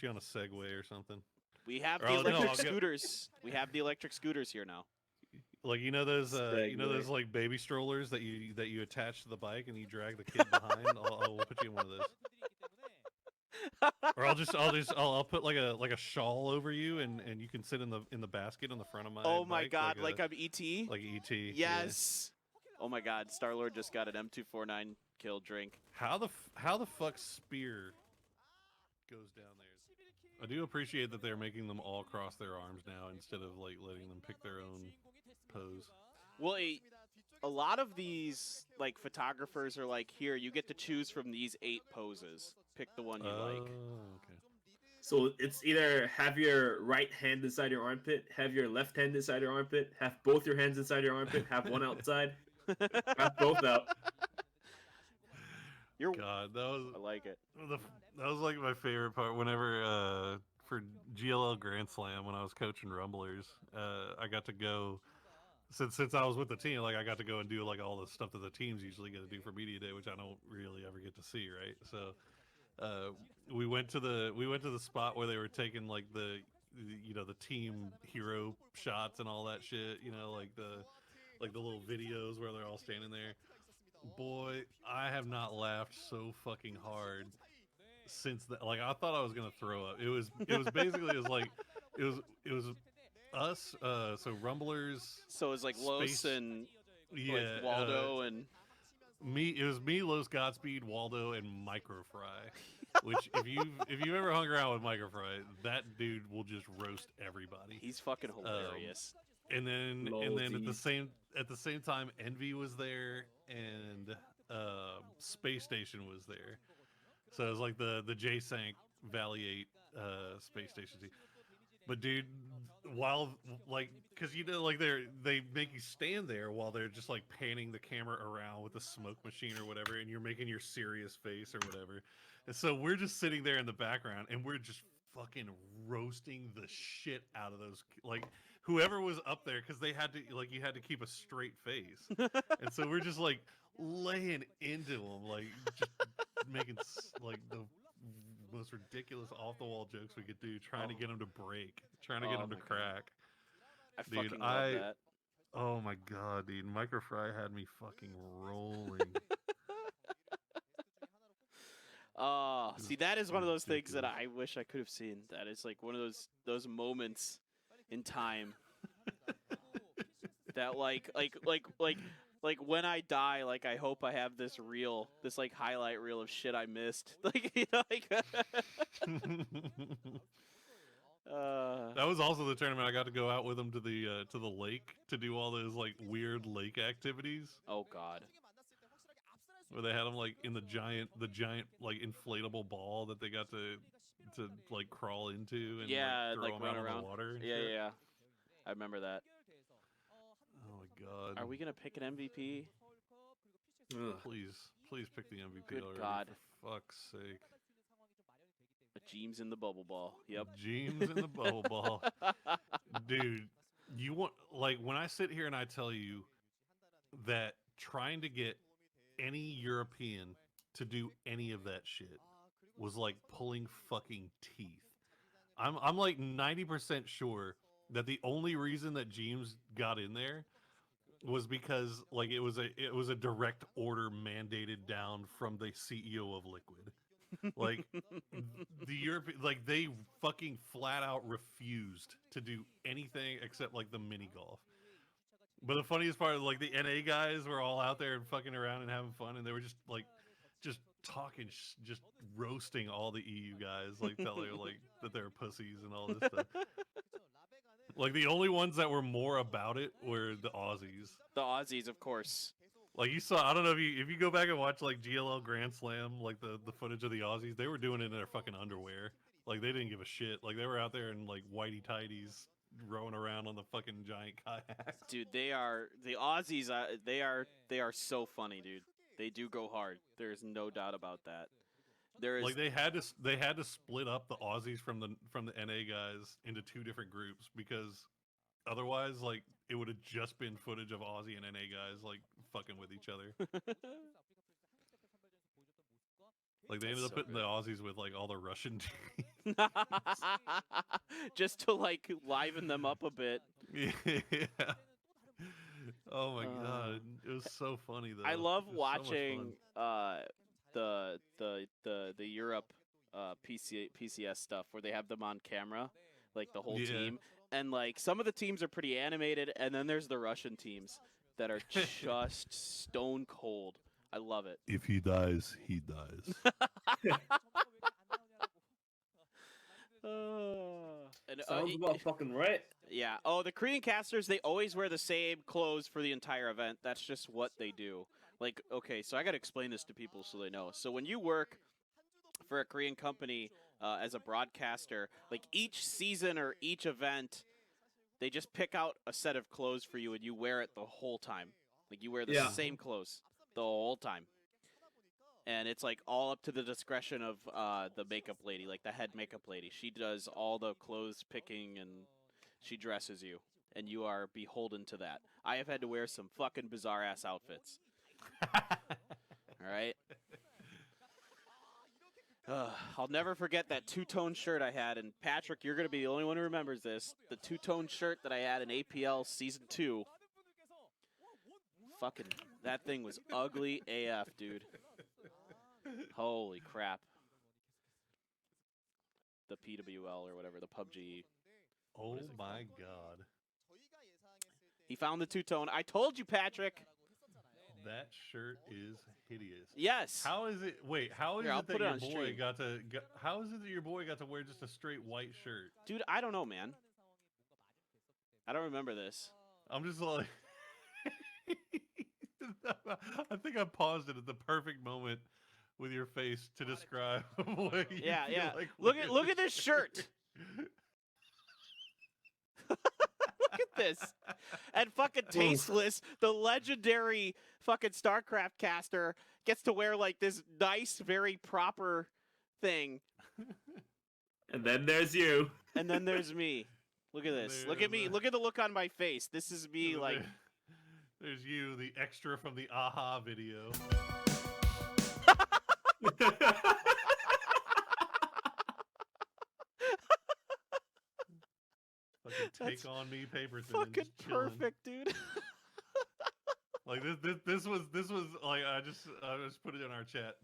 you on a Segway or something. We have Or the I'll electric go- scooters. We have the electric scooters here now. Like you know those like baby strollers that you attach to the bike and you drag the kid behind. I'll put you in one of those. Or I'll put like a shawl over you and you can sit in the basket on the front of my. Oh my bike, God! like I'm ET. like ET. Yes. Oh my God! Star-Lord just got an M249 kill drink. Yeah. How the fuck Spear goes down there? I do appreciate that they're making them all cross their arms now instead of like letting them pick their own pose. Well, a lot of these like photographers are like, here, you get to choose from these 8 poses. Pick the one you like. Okay. So it's either have your right hand inside your armpit, have your left hand inside your armpit, have both your hands inside your armpit, have one outside, have both out. God, that was I like it. that was like my favorite part. Whenever for GLL Grand Slam when I was coaching Rumblers, I got to go. Since I was with the team, like I got to go and do like all the stuff that the teams usually get to do for media day, which I don't really ever get to see, right? So we went to the spot where they were taking like the team hero shots and all that shit, like the little videos where they're all standing there. Boy, I have not laughed so fucking hard since that. Like I thought I was gonna throw up. It was basically it was us, so Rumblers. So it's like Los Space- and Yeah, like Waldo and me. It was me, Los Godspeed, Waldo, and Microfry. Which if you've ever hung around with Microfry, that dude will just roast everybody. he's fucking hilarious. And then at the same time, Envy was there and Space Station was there. So it was like the J-Sank Valley 8 Space Station team. But dude, while like because like they make you stand there while they're just like panning the camera around with a smoke machine or whatever, and you're making your serious face or whatever. And so we're just sitting there in the background, and we're just fucking roasting the shit out of those, like whoever was up there, because they had to, like, you had to keep a straight face, and so we're just like laying into them, like just making like the most ridiculous off the wall jokes we could do, trying to get them to break, trying to get them to my God. crack. I Dude, fucking love that. Oh my god, dude, Microfry had me fucking rolling. See, that is one of those things that ridiculous. I wish I could have seen. That is like one of those moments in time that like when I die, like I hope I have this like highlight reel of shit I missed. Like, you know, like That was also the tournament I got to go out with them to the lake to do all those like weird lake activities, oh god. where they had them like in the giant like inflatable ball that they got to like crawl into and Yeah, like throw like them run out around. in the water. And Yeah, shit. yeah. I remember that. Oh my god. Are we gonna pick an MVP? Ugh. Please pick the MVP Good already, God. for fuck's sake. A Jeems in the bubble ball. Yep. James in the bubble ball. Dude, you want, like, when I sit here and I tell you that trying to get any European to do any of that shit was like pulling fucking teeth. I'm like 90% sure that the only reason that James got in there was because like it was a direct order mandated down from the CEO of Liquid. Like the European, like they fucking flat out refused to do anything except like the mini golf. But the funniest part, like the NA guys were all out there and fucking around and having fun, and they were just like, just talking, just roasting all the EU guys, like telling like that they're pussies and all this stuff. Like the only ones that were more about it were the Aussies. The Aussies, of course. Like you saw, I don't know if you go back and watch like GLL Grand Slam, like the footage of the Aussies, they were doing it in their fucking underwear. Like they didn't give a shit. Like they were out there in like whitey tighties, rowing around on the fucking giant kayaks. Dude, the Aussies. They are so funny, dude. They do go hard. There's no doubt about that. There is Like they had to split up the Aussies from the NA guys into two different groups, because otherwise, like, it would have just been footage of Aussie and NA guys like fucking with each other. Like they That's ended up so putting good. the Aussies with like all the Russian teams. just to like liven them up a bit. Yeah. Oh my god, it was so funny though. I love It was so much watching fun. the Europe PCS stuff where they have them on camera, like the whole Yeah. team, and like some of the teams are pretty animated, and then there's the Russian teams that are just stone cold. I love it. If he dies, he dies. And, Sounds about fucking right. yeah. Oh, the Korean casters, they always wear the same clothes for the entire event. That's just what they do. Like, okay, so I got to explain this to people so they know. So when you work for a Korean company as a broadcaster, like each season or each event, they just pick out a set of clothes for you and you wear it the whole time. Like you wear the Yeah. same clothes the whole time. And it's like all up to the discretion of the makeup lady, like the head makeup lady. She does all the clothes picking and she dresses you, and you are beholden to that. I have had to wear some fucking bizarre ass outfits. All right. I'll never forget that two-tone shirt I had, and Patrick, you're gonna be the only one who remembers this. The two-tone shirt that I had in APL Season 2. Fucking, that thing was ugly AF, dude. Holy crap. The PWL or whatever, the PUBG. Oh my god. He found the two-tone. I told you, Patrick. That shirt is hideous. Yes. How is it? Wait, how is Here, I'll it that put it your on boy stream. got to? How is it that your boy got to wear just a straight white shirt? Dude, I don't know, man. I don't remember this. I'm just like, I think I paused it at the perfect moment with your face to describe what you Yeah, feel yeah. like Look wearing at this shirt. Look at this. And fucking Tasteless, the legendary fucking StarCraft caster, gets to wear like this nice, very proper thing. And then there's you. And then there's me. Look at this. Look at me. Look at the look on my face. This is me like... There's you, the extra from the AHA video. Fucking take on me, Paperthin. Fucking perfect, dude. Like this was like I just put it in our chat.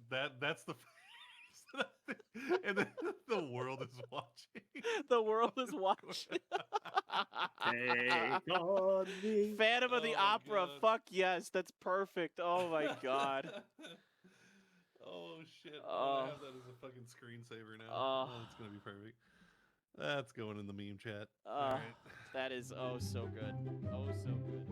That's the face, and then the world is watching. The world is watching. Take on me. Phantom of the Oh, Opera. God. Fuck yes, that's perfect. Oh my god. Oh shit! Oh. I have that as a fucking screensaver now. Oh. Oh, it's gonna be perfect. That's going in the meme chat. All Uh, right. That is oh so good. Oh so good.